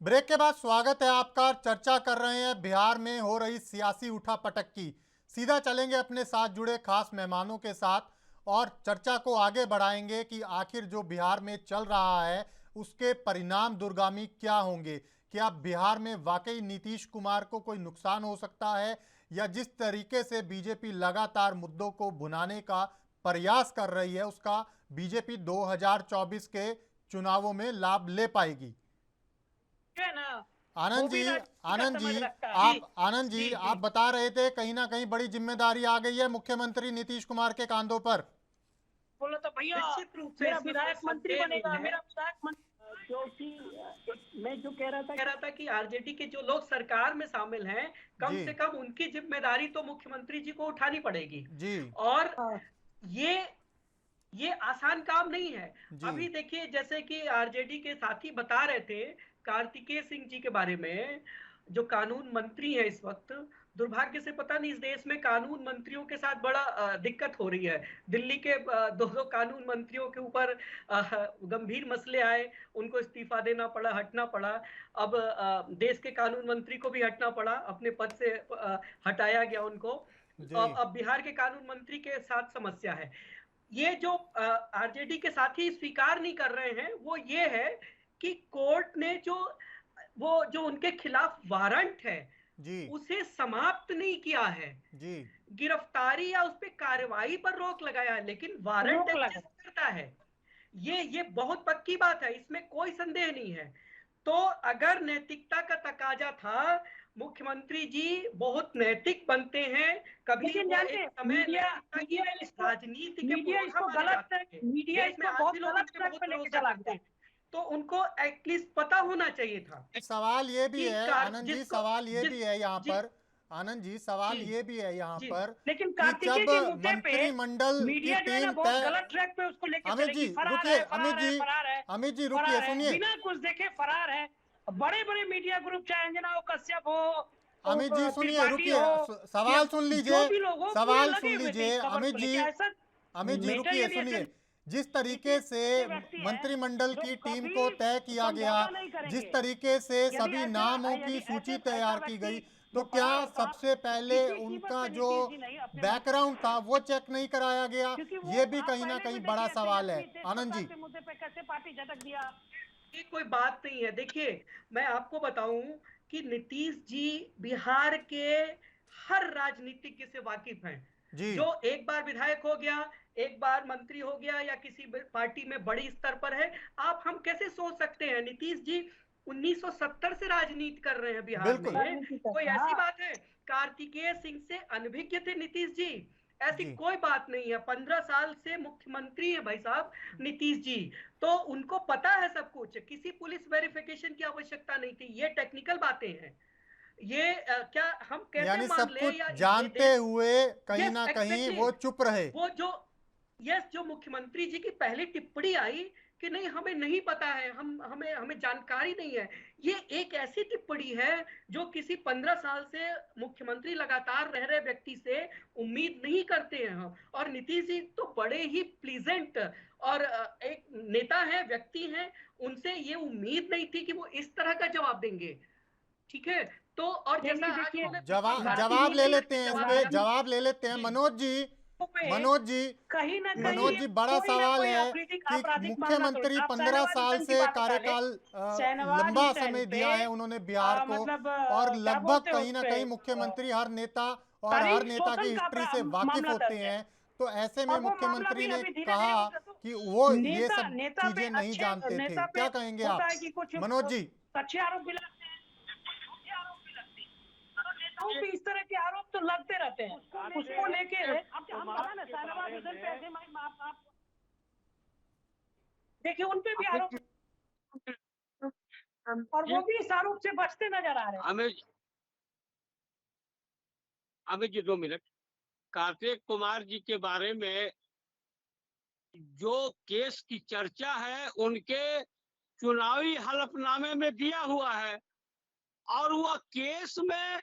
ब्रेक के बाद स्वागत है आपका। चर्चा कर रहे हैं बिहार में हो रही सियासी उठापटक की। सीधा चलेंगे अपने साथ जुड़े खास मेहमानों के साथ और चर्चा को आगे बढ़ाएंगे कि आखिर जो बिहार में चल रहा है उसके परिणाम दूरगामी क्या होंगे। क्या बिहार में वाकई नीतीश कुमार को कोई नुकसान हो सकता है, या जिस तरीके से बीजेपी लगातार मुद्दों को भुनाने का प्रयास कर रही है उसका बीजेपी 2024 के चुनावों में लाभ ले पाएगी? आनंद जी, आप बता रहे थे कहीं ना कहीं बड़ी जिम्मेदारी आ गई है मुख्यमंत्री नीतीश कुमार के कांधों पर। बोला तो भैया निश्चित रूप से मेरा विधायक मंत्री बनेगा, मेरा विधायक मंत्री। जो कि मैं जो कह रहा था कि आरजेडी के जो लोग सरकार में शामिल हैं, कम से कम उनकी जिम्मेदारी तो मुख्यमंत्री जी को उठानी पड़ेगी जी। और ये आसान काम नहीं है। अभी देखिए, जैसे कि आरजेडी के साथी बता रहे थे कार्तिकेय सिंह जी के बारे में, जो कानून मंत्री है इस वक्त, दुर्भाग्य से पता नहीं इस देश में कानून मंत्रियों के साथ बड़ा दिक्कत हो रही है। दिल्ली के दो कानून मंत्रियों के ऊपर गंभीर मसले आए, उनको इस्तीफा देना पड़ा, हटना पड़ा। अब देश के कानून मंत्री को भी हटना पड़ा, अपने पद से हटाया गया उनको। अब बिहार के कानून मंत्री के साथ समस्या है। ये जो आरजेडी के साथी स्वीकार नहीं कर रहे हैं वो ये है कि कोर्ट ने जो उनके खिलाफ वारंट है जी, उसे समाप्त नहीं किया है जी। गिरफ्तारी या उस पर कार्रवाई पर रोक लगाया है, लेकिन वारंट एग्जिस्ट करता है। ये बहुत पक्की बात है, इसमें कोई संदेह नहीं है। तो अगर नैतिकता का तकाजा था, मुख्यमंत्री जी बहुत नैतिक बनते हैं, कभी राजनीति के तो उनको एटलीस्ट पता होना चाहिए था। सवाल ये भी है आनंद जी, सवाल ये भी है यहाँ पर, आनंद जी सवाल ये भी है यहाँ पर, लेकिन जब मंत्रिमंडल की टीम गलत ट्रैक पे उसको लेके रुकिए, अमित जी रुकिए, सुनिए, बिना कुछ देखे फरार है। बड़े बड़े मीडिया ग्रुप, चाहे अंजना हो, कश्यप हो, अमित जी सुनिए, रुकिए, सवाल सुन लीजिए, सवाल सुन लीजिए अमित जी रुकिए, सुनिए। जिस तरीके से मंत्रिमंडल की टीम को तय किया गया, जिस तरीके से सभी नामों की सूची तैयार की गई, तो क्या सबसे पहले उनका जो बैकग्राउंड था वो चेक नहीं कराया गया? ये भी कहीं ना कहीं बड़ा सवाल है। आनंद जी, ये कोई बात नहीं है। देखिए, मैं आपको बताऊं कि नीतीश जी बिहार के हर राजनीतिज्ञ से वाकिफ हैं। जो एक बार विधायक हो गया, एक बार मंत्री हो गया, या किसी पार्टी में बड़ी स्तर पर है, हम कैसे सोच सकते हैं? नीतीश जी 1970 से राजनीति कर रहे हैं बिहार में, कोई ऐसी बात है? कार्तिकेय सिंह से अनभिज्ञ थे नीतीश जी? ऐसी कोई बात नहीं है। 15 साल से मुख्यमंत्री है भाई साहब नीतीश जी, तो उनको पता है सब कुछ। किसी पुलिस वेरिफिकेशन की आवश्यकता नहीं थी। ये टेक्निकल बातें हैं। ये क्या हम कैसे यानी मान सब ले, कुछ जानते हुए कहीं ना कहीं वो चुप रहे? वो जो मुख्यमंत्री जी की पहली टिप्पणी आई कि नहीं, हमें नहीं पता है, हमें जानकारी नहीं है, ये एक ऐसी टिप्पणी है जो किसी 15 साल से मुख्यमंत्री लगातार रह रहे व्यक्ति से उम्मीद नहीं करते हैं हम। और नीतीश जी तो बड़े ही प्लीजेंट और एक नेता है, व्यक्ति हैं, उनसे ये उम्मीद नहीं थी कि वो इस तरह का जवाब देंगे। ठीक है, तो और जैसा जवाब ले लेते हैं, इस पे जवाब ले लेते हैं। मनोज जी, बड़ा सवाल है कि मुख्यमंत्री 15 साल से कार्यकाल लंबा समय दिया है उन्होंने बिहार को, और लगभग कहीं ना कहीं मुख्यमंत्री हर नेता और हर नेता की हिस्ट्री से वाकिफ होते हैं। तो ऐसे में मुख्यमंत्री ने कहा कि वो ये सब चीजें नहीं जानते थे। क्या कहेंगे आप मनोज जी? अच्छे आरोप भी लगते हैं, भी इस तरह के आरोप तो लगते रहते हैं। उसको लेके देखिए उन पे भी आरोप, और वो भी इस आरोप से बचते नजर आ रहे हैं। अमित जी 2 मिनट। कार्तिक कुमार जी के बारे में जो केस की चर्चा है उनके चुनावी हलफनामे में दिया हुआ है, और वह केस में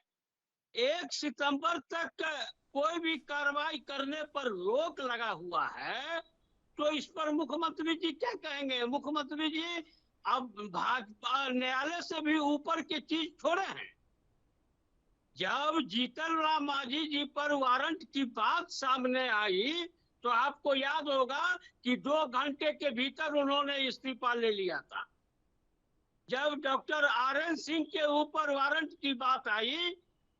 1 सितंबर तक कोई भी कार्रवाई करने पर रोक लगा हुआ है। तो इस पर मुख्यमंत्री जी क्या कहेंगे? मुख्यमंत्री जी अब भाजपा न्यायालय से भी ऊपर की चीज छोड़े हैं। जब जीतन राम मांझी जी पर वारंट की बात सामने आई तो आपको याद होगा कि 2 घंटे के भीतर उन्होंने इस्तीफा ले लिया था। जब डॉक्टर RN सिंह के ऊपर वारंट की बात आई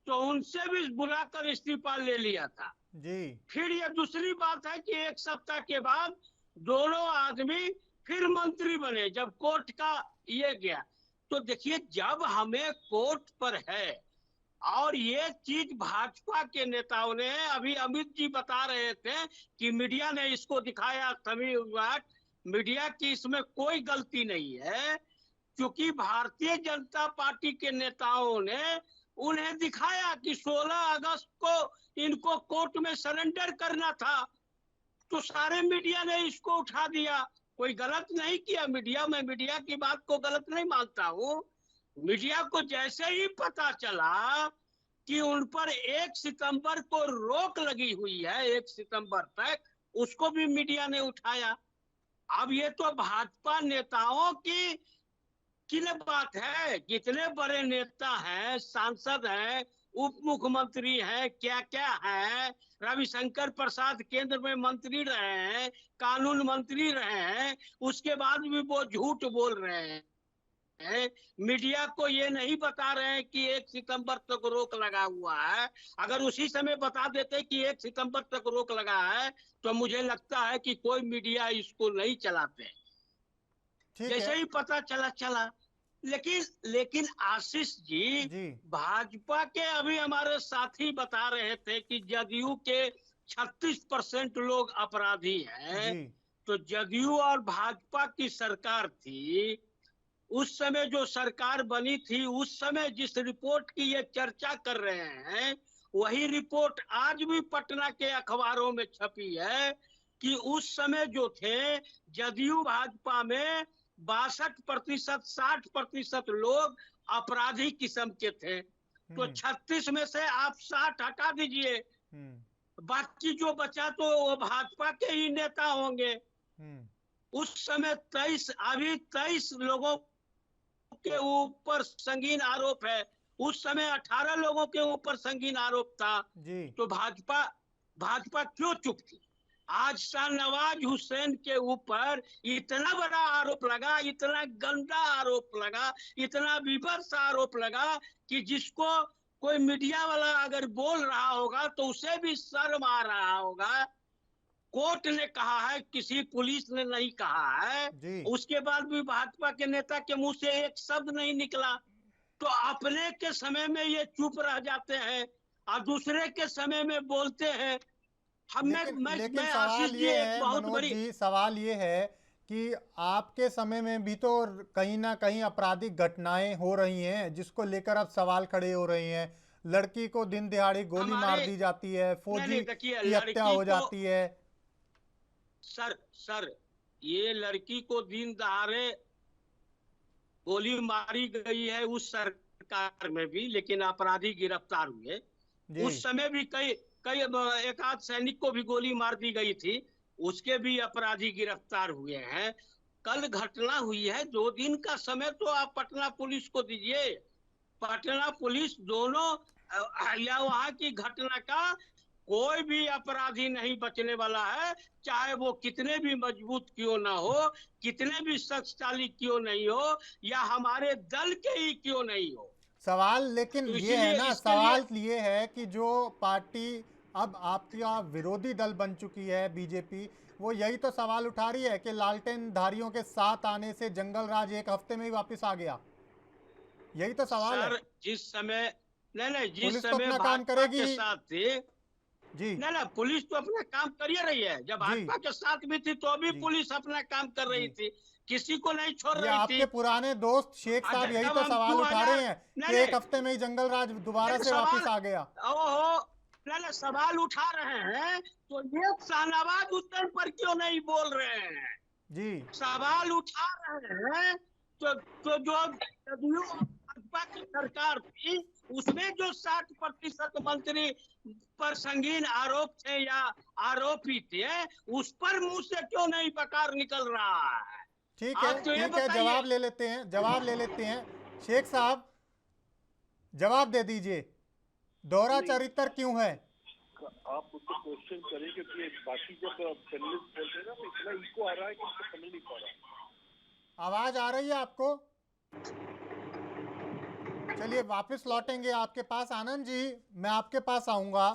तो उनसे भी बुलाकर इस्तीफा ले लिया था जी। फिर ये दूसरी बात है कि 1 सप्ताह के बाद दोनों आदमी फिर मंत्री बने जब कोर्ट का ये गया। तो देखिए, जब हमें कोर्ट पर है, और ये चीज भाजपा के नेताओं ने, अभी अमित जी बता रहे थे कि मीडिया ने इसको दिखाया, मीडिया की इसमें कोई गलती नहीं है, क्योंकि भारतीय जनता पार्टी के नेताओं ने उन्हें दिखाया कि 16 अगस्त को इनको कोर्ट में सरेंडर करना था, तो सारे मीडिया ने इसको उठा दिया। कोई गलत नहीं किया मीडिया, मैं मीडिया की बात को गलत नहीं मानता हूँ। मीडिया को जैसे ही पता चला कि उन पर 1 सितंबर को रोक लगी हुई है, 1 सितंबर तक, उसको भी मीडिया ने उठाया। अब ये तो भाजपा नेताओं की बात है, कितने बड़े नेता हैं, सांसद हैं, उप मुख्यमंत्री हैं, क्या क्या है। रविशंकर प्रसाद केंद्र में मंत्री रहे हैं, कानून मंत्री रहे हैं, उसके बाद भी वो झूठ बोल रहे हैं। मीडिया को ये नहीं बता रहे हैं कि 1 सितंबर तक रोक लगा हुआ है। अगर उसी समय बता देते कि 1 सितंबर तक रोक लगा है तो मुझे लगता है कि कोई मीडिया इसको नहीं चलाते। जैसे ही पता चला। लेकिन आशीष जी, भाजपा के अभी हमारे साथी बता रहे थे कि जदयू के 36% लोग अपराधी हैं। तो जदयू और भाजपा की सरकार थी, उस समय जो सरकार बनी थी, उस समय जिस रिपोर्ट की ये चर्चा कर रहे हैं, वही रिपोर्ट आज भी पटना के अखबारों में छपी है कि उस समय जो थे जदयू भाजपा में 62%, 60% लोग अपराधी किस्म के थे। तो 36 में से आप 60 हटा दीजिए, बाकी जो बचा तो वो भाजपा के ही नेता होंगे। उस समय 23 लोगों के ऊपर संगीन आरोप है, उस समय 18 लोगों के ऊपर संगीन आरोप था। तो भाजपा क्यों चुप थी? आज शाहनवाज हुसैन के ऊपर इतना बड़ा आरोप लगा, इतना गंदा आरोप लगा, इतना विभत्स आरोप लगा कि जिसको कोई मीडिया वाला अगर बोल रहा होगा तो उसे भी शर्म आ रहा होगा। कोर्ट ने कहा है, किसी पुलिस ने नहीं कहा है। उसके बाद भी भाजपा के नेता के मुंह से एक शब्द नहीं निकला। तो अपने के समय में ये चुप रह जाते हैं और दूसरे के समय में बोलते हैं। लेकिन सवाल ये है मनोज जी, सवाल ये है कि आपके समय में भी तो कहीं ना कहीं आपराधिक घटनाएं हो रही हैं, जिसको लेकर अब सवाल खड़े हो रहे हैं। लड़की को दिन दिहाड़ी गोली मार दी जाती है, फौजी की हत्या हो जाती है। सर, ये लड़की को दिन दहाड़े गोली मारी गई है उस सरकार में भी, लेकिन अपराधी गिरफ्तार हुए। उस समय भी कई एक आध सैनिक को भी गोली मार दी गई थी, उसके भी अपराधी गिरफ्तार हुए हैं। कल घटना हुई है, 2 दिन का समय तो आप पटना पुलिस को दीजिए। पटना पुलिस दोनों या वहां की घटना का कोई भी अपराधी नहीं बचने वाला है, चाहे वो कितने भी मजबूत क्यों ना हो, कितने भी शक्तिशाली क्यों नहीं हो, या हमारे दल के ही क्यों नहीं हो। सवाल लेकिन ये है ना, सवाल ये है कि जो पार्टी अब आपका विरोधी दल बन चुकी है बीजेपी, वो यही तो सवाल उठा रही है कि लालटेन धारियों के साथ आने से जंगल राज 1 हफ्ते में ही वापस आ गया। यही तो सवाल है। जिस समय जिस पुलिस समय तो अपना काम करेगी के साथ थे जी, नहीं, पुलिस तो अपना काम कर ही रही है। जब भाजपा के साथ भी थी तो भी पुलिस अपना काम कर रही थी, किसी को नहीं छोड़ रही थी। आपके पुराने दोस्त शेख साहब यही तो सवाल उठा रहे हैं कि 1 हफ्ते में ही जंगल राज दोबारा से वापस आ गया। ओहो, पहले सवाल उठा रहे हैं तो ये शाहनवाज हुसैन पर क्यों नहीं बोल रहे हैं जी? सवाल उठा रहे हैं तो जो जदयू भाजपा की सरकार थी उसमें जो 60% मंत्री पर संगीन आरोप थे या आरोपी थे उस पर मुंह से क्यों नहीं बकार निकल रहा है? ठीक है, आप तो ये ठीक है, बताइए। जवाब ले लेते हैं, जवाब ले लेते हैं। शेख साहब जवाब दे दीजिए, दोहरा चरित्र क्यों है? आप उसको क्वेश्चन करें क्योंकि बाकी जब पैनलिस्ट बोलते हैं ना तो इतना इको आ रहा है कि उसको समझ नहीं पा रहा। आवाज आ रही है आपको? चलिए वापस लौटेंगे आपके पास। आनंद जी, मैं आपके पास आऊंगा।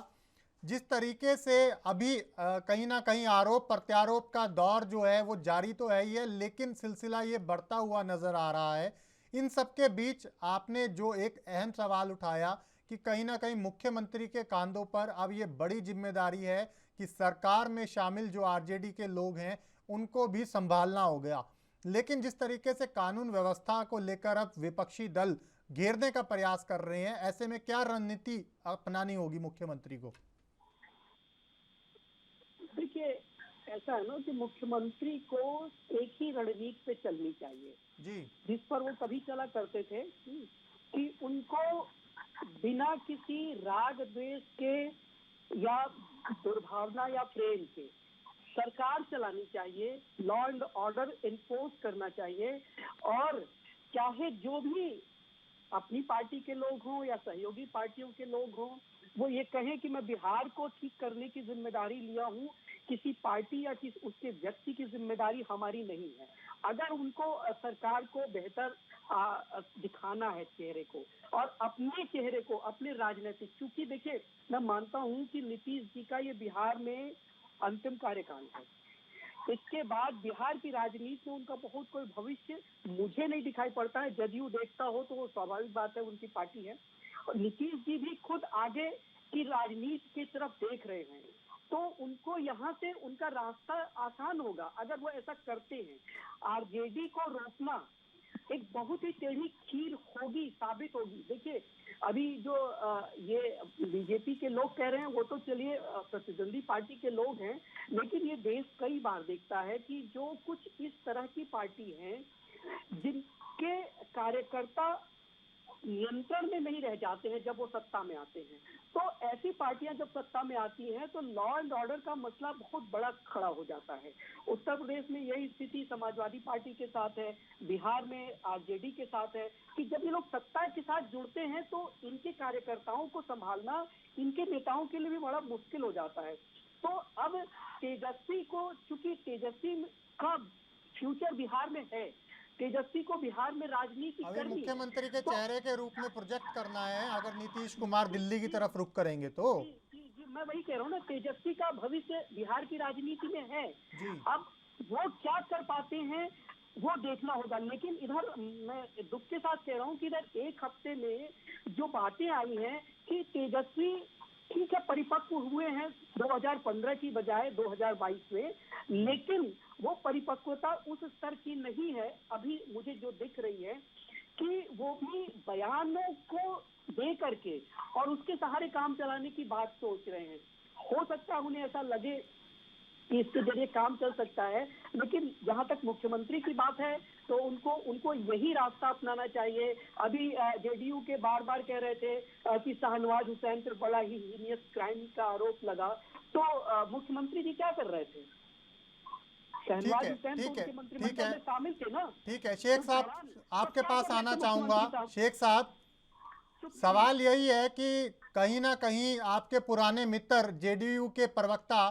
जिस तरीके से अभी कहीं ना कहीं आरोप प्रत्यारोप का दौर जो है वो जारी तो है ही है, लेकिन सिलसिला ये बढ़ता हुआ नजर आ रहा है। इन सब के बीच आपने जो एक अहम सवाल उठाया कि कहीं ना कहीं मुख्यमंत्री के कांधों पर अब ये बड़ी जिम्मेदारी है कि सरकार में शामिल जो आरजेडी के लोग हैं उनको भी संभालना हो गया। लेकिन जिस तरीके से कानून व्यवस्था को लेकर अब विपक्षी दल घेरने का प्रयास कर रहे हैं, ऐसे में क्या रणनीति अपनानी होगी मुख्यमंत्री को? देखिए, ऐसा है ना कि मुख्यमंत्री को एक ही रणनीति पे चलनी चाहिए जी, जिस पर वो कभी चला करते थे कि उनको बिना किसी राग द्वेष के या दुर्भावना या प्रेम के सरकार चलानी चाहिए, लॉ एंड ऑर्डर इन्फोर्स करना चाहिए। और चाहे जो भी अपनी पार्टी के लोग हों या सहयोगी पार्टियों के लोग हों, वो ये कहें कि मैं बिहार को ठीक करने की जिम्मेदारी लिया हूँ, किसी पार्टी या उसके व्यक्ति की जिम्मेदारी हमारी नहीं है। अगर उनको सरकार को बेहतर दिखाना है चेहरे को और अपने चेहरे को, अपने राजनीतिक, क्योंकि देखिए मैं मानता हूँ कि नीतीश जी का ये बिहार में अंतिम कार्यकाल है। इसके बाद बिहार की राजनीति में उनका बहुत कोई भविष्य मुझे नहीं दिखाई पड़ता है। जदयू देखता हो तो वो स्वाभाविक बात है, उनकी पार्टी है। और नीतीश जी भी खुद आगे की राजनीति की तरफ देख रहे हैं, तो उनको यहाँ से उनका रास्ता आसान होगा अगर वो ऐसा करते हैं। आरजेडी को रोकना एक बहुत ही टेढ़ी खीर होगी, साबित होगी। देखिए अभी जो ये बीजेपी के लोग कह रहे हैं वो तो चलिए प्रतिद्वंदी पार्टी के लोग हैं, लेकिन ये देश कई बार देखता है कि जो कुछ इस तरह की पार्टी हैं जिनके कार्यकर्ता नियंत्रण में नहीं रह जाते हैं जब वो सत्ता में आते हैं, तो ऐसी पार्टियां जब सत्ता में आती हैं तो लॉ एंड ऑर्डर का मसला बहुत बड़ा खड़ा हो जाता है। उत्तर प्रदेश में यही स्थिति समाजवादी पार्टी के साथ है, बिहार में आरजेडी के साथ है कि जब ये लोग सत्ता के साथ जुड़ते हैं तो इनके कार्यकर्ताओं को संभालना इनके नेताओं के लिए भी बड़ा मुश्किल हो जाता है। तो अब तेजस्वी को, चूंकि तेजस्वी का फ्यूचर बिहार में है, तेजस्वी को बिहार में राजनीति अभी करनी है। मुख्यमंत्री के चेहरे के रूप में प्रोजेक्ट करना है अगर नीतीश कुमार दिल्ली की तरफ रुख करेंगे तो। जी, मैं वही कह रहा हूँ ना, तेजस्वी का भविष्य बिहार की राजनीति में है। अब वो क्या कर पाते हैं वो देखना होगा। लेकिन इधर मैं दुख के साथ कह रहा हूँ कि इधर एक हफ्ते में जो बातें आई हैं कि तेजस्वी ठीक है परिपक्व हुए हैं 2015 की बजाय 2022 में, लेकिन वो परिपक्वता उस स्तर की नहीं है अभी मुझे जो दिख रही है कि वो भी बयानों को दे करके और उसके सहारे काम चलाने की बात सोच रहे हैं। हो सकता है उन्हें ऐसा लगे कि इसके जरिए काम चल सकता है, लेकिन जहां तक मुख्यमंत्री की बात है तो उनको यही रास्ता अपनाना चाहिए। अभी जेडीयू के बार बार कह रहे थे कि शाहनवाज हुसैन पर बड़ा ही हीनियस क्राइम का आरोप लगा, तो मुख्यमंत्री जी क्या कर रहे थे? शाहनवाज हुसैन तो उनके मंत्रिमंडल में शामिल थे ना। ठीक है शेख साहब, आपके पास आना चाहूंगा। शेख साहब, सवाल यही है कि कहीं ना कहीं आपके पुराने मित्र जेडीयू के प्रवक्ता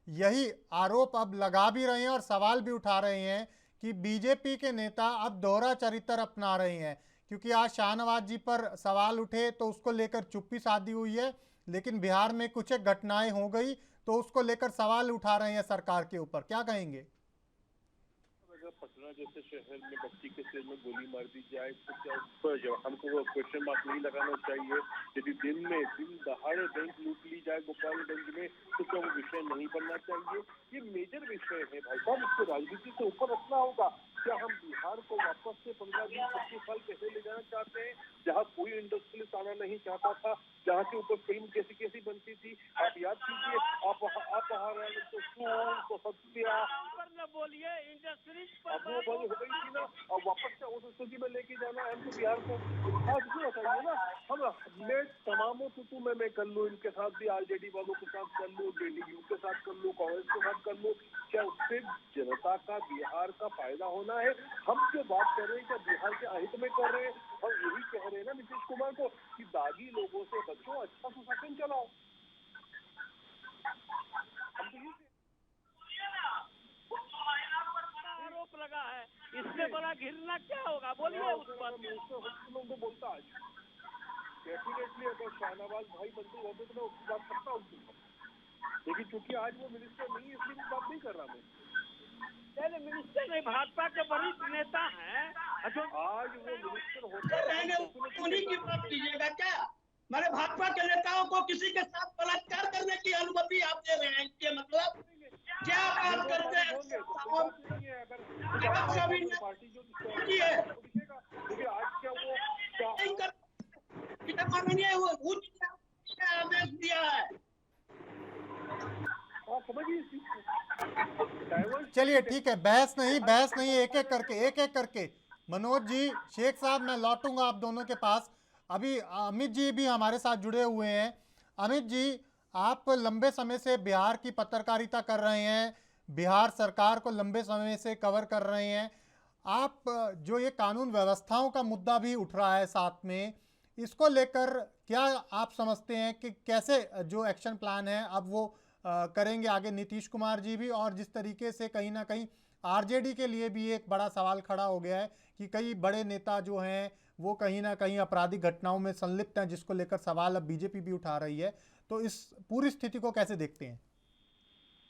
यही आरोप अब लगा भी रहे हैं और सवाल भी उठा रहे हैं कि बीजेपी के नेता अब दोहरा चरित्र अपना रहे हैं, क्योंकि आज शाहनवाज जी पर सवाल उठे तो उसको लेकर चुप्पी साधी हुई है, लेकिन बिहार में कुछ एक घटनाएं हो गई तो उसको लेकर सवाल उठा रहे हैं सरकार के ऊपर। क्या कहेंगे? पटना जैसे शहर में बच्ची के सिर में गोली मार दी जाए तो क्या उस पर हमको क्वेश्चन मार्क नहीं लगाना चाहिए? यदि दिन दहाड़े बैंक लूट ली जाए गोपालगंज में तो क्या वो विषय नहीं बनना चाहिए? ये मेजर विषय है भाई साहब, इसको राजनीति से ऊपर रखना होगा। क्या हम बिहार को वापस से 15-20-25 साल पहले ले जाना चाहते हैं, जहाँ कोई इंडस्ट्रियलिस्ट आना नहीं चाहता था, जहाँ के ऊपर फिल्म कैसी कैसी बनती थी, आप याद कीजिए। आप तो सूर तो सत्या बोलिए इंडस्ट्रीज अब वो बंद हो गई थी ना, अब वापस से उस स्थिति में लेके जाना है हमको बिहार को। आज भी बताइए ना, मैं तमामों टुटू में मैं कर लूँ, इनके साथ भी आरजेडी वालों के साथ कर लूँ, जेडीयू के साथ कर लूँ, कांग्रेस के साथ कर लूँ, क्या उससे जनता का बिहार का फायदा होना है? हम जो बात कर रहे हैं क्या बिहार के अहित में कर रहे हैं? और यही कह रहे हैं ना नीतीश कुमार को कि दागी लोगों से बच्चों, अच्छा सुशासन चलाओ। आरोप लगा है, इससे बड़ा घिरना क्या होगा? बोलिए उस पर। तो बोलता आज डेफिनेटली अगर शाहनवाज भाई मंत्री होते तो मैं उसकी बात करता हूँ, लेकिन क्योंकि आज वो मिनिस्टर नहीं है इसलिए बात नहीं कर रहा मैं। मिनिस्टर नहीं, भाजपा के वरिष्ठ नेता हैं। आज वो मिनिस्टर होते उन्हीं की बात कीजिएगा क्या? मैंने भाजपा के नेताओं को किसी के साथ बलात्कार करने की अनुमति आप दे रहे हैं, इसके मतलब क्या बात करते हैं? पार्टी जो देखिए आज क्या वो आदेश दिया है। चलिए ठीक है, बहस नहीं, एक एक करके मनोज जी, शेख साहब, मैं लौटूंगा आप दोनों के पास। अभी अमित जी भी हमारे साथ जुड़े हुए हैं। अमित जी, आप लंबे समय से बिहार की पत्रकारिता कर रहे हैं, बिहार सरकार को लंबे समय से कवर कर रहे हैं। आप जो ये कानून व्यवस्थाओं का मुद्दा भी उठ रहा है साथ में, इसको लेकर क्या आप समझते हैं कि कैसे जो एक्शन प्लान है अब वो करेंगे आगे नीतीश कुमार जी भी? और जिस तरीके से कहीं ना कहीं आरजेडी के लिए भी एक बड़ा सवाल खड़ा हो गया है कि कई बड़े नेता जो हैं वो कहीं ना कहीं आपराधिक घटनाओं में संलिप्त हैं, जिसको लेकर सवाल अब बीजेपी भी उठा रही है, तो इस पूरी स्थिति को कैसे देखते हैं?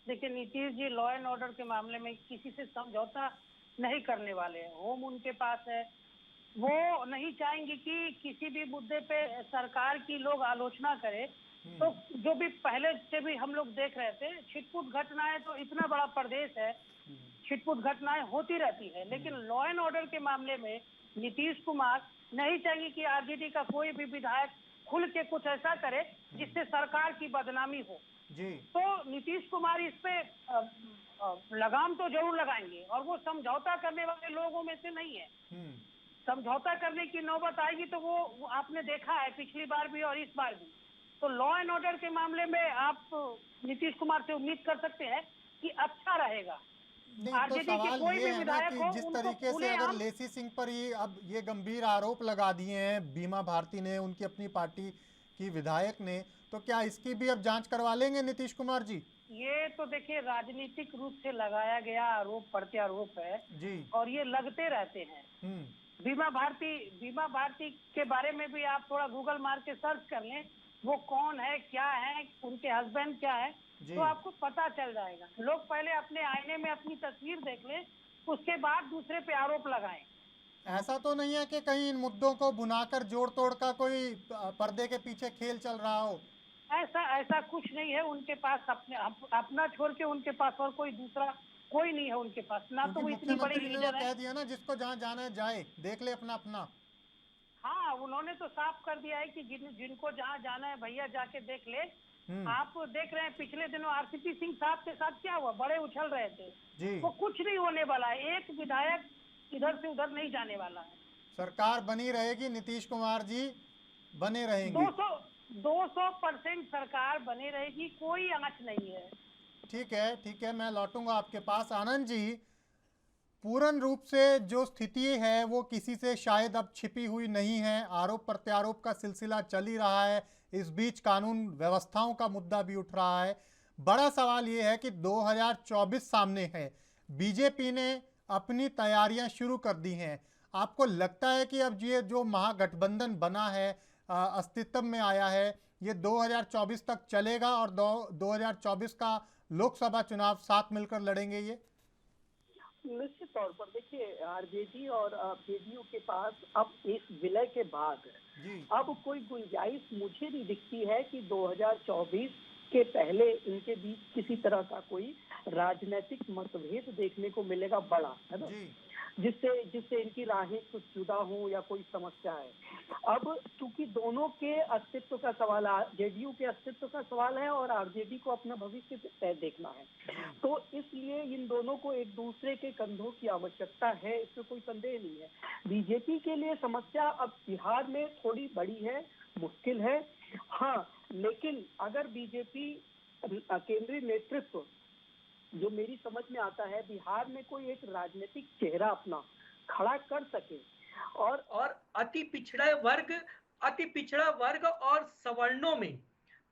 देखिए Nitish ji law and order के मामले में किसी से समझौता नहीं करने वाले हैं। होम उनके पास है, वो नहीं चाहेंगे कि किसी भी मुद्दे पे सरकार की लोग आलोचना करें। तो जो भी पहले से भी हम लोग देख रहे थे, छिटपुट घटनाएं, तो इतना बड़ा प्रदेश है, छिटपुट घटनाएं होती रहती है, लेकिन लॉ एंड ऑर्डर के मामले में नीतीश कुमार नहीं चाहेंगे कि आरजेडी का कोई भी विधायक खुल के कुछ ऐसा करे जिससे सरकार की बदनामी हो जी। तो नीतीश कुमार इस पे लगाम तो जरूर लगाएंगे, और वो समझौता करने वाले लोगों में से नहीं है। समझौता करने की नौबत आएगी तो वो आपने देखा है पिछली बार भी और इस बार भी। तो लॉ एंड ऑर्डर के मामले में आप नीतीश कुमार से उम्मीद कर सकते हैं कि अच्छा रहेगा। नहीं, तो सवाल ये है ना कि जिस तरीके से अगर लेसी सिंह पर ही अब ये गंभीर आरोप लगा दिए हैं बीमा भारती ने, उनकी अपनी पार्टी की विधायक ने, तो क्या इसकी भी अब जांच करवा लेंगे नीतीश कुमार जी? ये तो देखिए राजनीतिक रूप से लगाया गया आरोप प्रत्यारोप है जी, और ये लगते रहते हैं। बीमा भारती के बारे में भी आप थोड़ा गूगल मार के सर्च कर लें, वो कौन है, क्या है, उनके हस्बैंड क्या है, तो आपको पता चल जाएगा। लोग पहले अपने आईने में अपनी तस्वीर देख लें, उसके बाद दूसरे पे आरोप लगाएं। ऐसा तो नहीं है कि कहीं इन मुद्दों को बुनाकर जोड़ तोड़ का कोई पर्दे के पीछे खेल चल रहा हो? ऐसा कुछ नहीं है उनके पास। अपना छोड़ के उनके पास और कोई दूसरा कोई नहीं है उनके पास। ना तो वो इतनी बड़ी लीडर है। कह दिया ना, जिसको जहाँ जाना है जाए, देख ले अपना अपना। हाँ, उन्होंने तो साफ कर दिया है कि जिनको जहाँ जाना है भैया जाके देख ले। आप देख रहे हैं पिछले दिनों आरसीपी सिंह साहब के साथ क्या हुआ, बड़े उछल रहे थे। वो कुछ नहीं होने वाला है, एक विधायक इधर से उधर नहीं जाने वाला है। सरकार बनी रहेगी, नीतीश कुमार जी बने रहेंगे। 200% सरकार बने रहेगी, कोई आंच नहीं है। ठीक है, मैं लौटूंगा आपके पास। आनंद जी, पूर्ण रूप से जो स्थिति है वो किसी से शायद अब छिपी हुई नहीं है, आरोप प्रत्यारोप का सिलसिला चल ही रहा है, इस बीच कानून व्यवस्थाओं का मुद्दा भी उठ रहा है। बड़ा सवाल ये है कि 2024 सामने है, बीजेपी ने अपनी तैयारियां शुरू कर दी हैं। आपको लगता है कि अब ये जो महागठबंधन बना है, अस्तित्व में आया है, ये 2024 तक चलेगा और 2024 का लोकसभा चुनाव साथ मिलकर लड़ेंगे ये? निश्चित तौर पर देखिए, आरजेडी और जेडीयू के पास अब इस विलय के बाद अब कोई गुंजाइश मुझे नहीं दिखती है कि 2024 के पहले इनके बीच किसी तरह का कोई राजनीतिक मतभेद देखने को मिलेगा बड़ा, है ना। जिससे जिससे इनकी राहें कुछ जुदा हो या कोई समस्या है। अब चूंकि दोनों के अस्तित्व का सवाल, जेडीयू के अस्तित्व का सवाल है और आरजेडी को अपना भविष्य तय देखना है, तो इसलिए इन दोनों को एक दूसरे के कंधों की आवश्यकता है, इसमें कोई संदेह नहीं है। बीजेपी के लिए समस्या अब बिहार में थोड़ी बड़ी है, मुश्किल है, हाँ, लेकिन अगर बीजेपी केंद्रीय नेतृत्व, जो मेरी समझ में आता है, बिहार में कोई एक राजनीतिक चेहरा अपना खड़ा कर सके और अति पिछड़ा वर्ग और सवर्णों में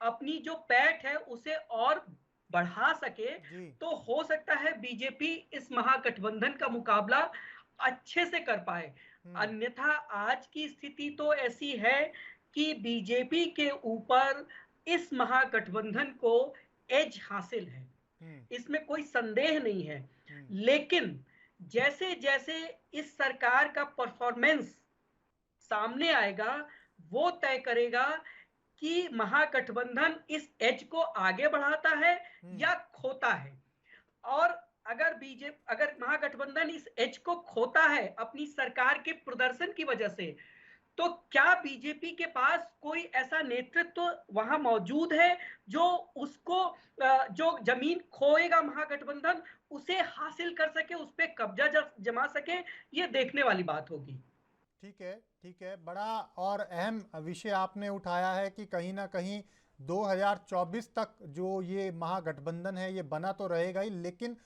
अपनी जो पैठ है उसे और बढ़ा सके, तो हो सकता है बीजेपी इस महागठबंधन का मुकाबला अच्छे से कर पाए। अन्यथा आज की स्थिति तो ऐसी है कि बीजेपी के ऊपर इस महागठबंधन को एज हासिल है, इसमें कोई संदेह नहीं है। लेकिन जैसे जैसे इस सरकार का परफॉर्मेंस सामने आएगा, वो तय करेगा कि महागठबंधन इस एज को आगे बढ़ाता है या खोता है। और अगर महागठबंधन इस एज को खोता है अपनी सरकार के प्रदर्शन की वजह से, तो क्या बीजेपी के पास कोई ऐसा नेतृत्व वहां मौजूद है जो उसको, जो जमीन खोएगा महागठबंधन, उसे हासिल कर सके, उस पे कब्जा जमा सके? ये देखने वाली बात होगी। ठीक है, बड़ा और अहम विषय आपने उठाया है कि कहीं ना कहीं 2024 तक जो ये महागठबंधन है ये बना तो रहेगा ही, लेकिन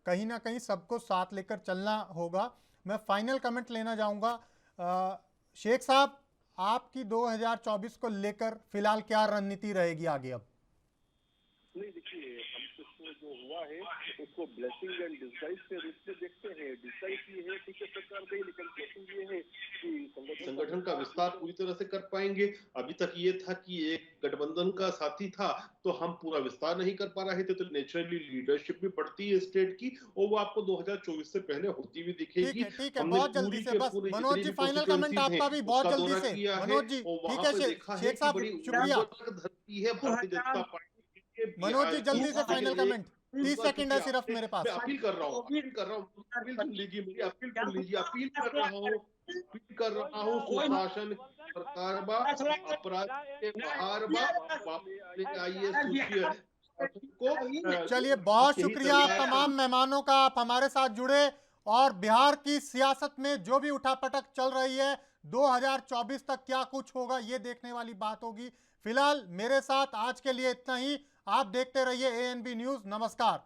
कहीं ना कहीं सबको साथ लेकर चलना होगा। मैं फाइनल कमेंट लेना चाहूँगा शेख साहब, आपकी 2024 को लेकर फिलहाल क्या रणनीति रहेगी आगे? अब नहीं, देखिए, हम जो हुआ है उसको ब्लेसिंग एंड डिस्गाइज के रूप में देखते हैं। डिस्गाइज ये है कि सरकार गई, लेकिन ब्लेसिंग ये है कि संगठन का विस्तार पूरी तरह से कर पाएंगे। अभी तक ये था कि एक गठबंधन का साथी था तो हम पूरा विस्तार नहीं कर पा रहे थे, तो नेचुरली लीडरशिप भी बढ़ती है स्टेट की, और वो आपको 2024 से पहले होती हुई दिखेगी। ठीक है, बहुत जल्दी से, बस मनोज जी फाइनल कमेंट आपका भी बहुत जल्दी से। मनोज जी, ठीक है शेख साहब, शुक्रिया। धरती है भारतीय जनता पार्टी। मनोज जी जल्दी से फाइनल कमेंट, 30 सेकंड है सिर्फ मेरे पास। मैं अपील कर रहा हूँ, अपील सुन लीजिए मेरी, अपील कर लीजिए। अपील कर रहा हूँ सुशासन सरकार बा, अपराध के बाहर बा, चलिए, बहुत शुक्रिया तमाम मेहमानों का, आप हमारे साथ जुड़े और बिहार की सियासत में जो भी उठापटक चल रही है 2024 तक क्या कुछ होगा ये देखने वाली बात होगी। फिलहाल मेरे साथ आज के लिए इतना ही। आप देखते रहिए ANB न्यूज़। नमस्कार।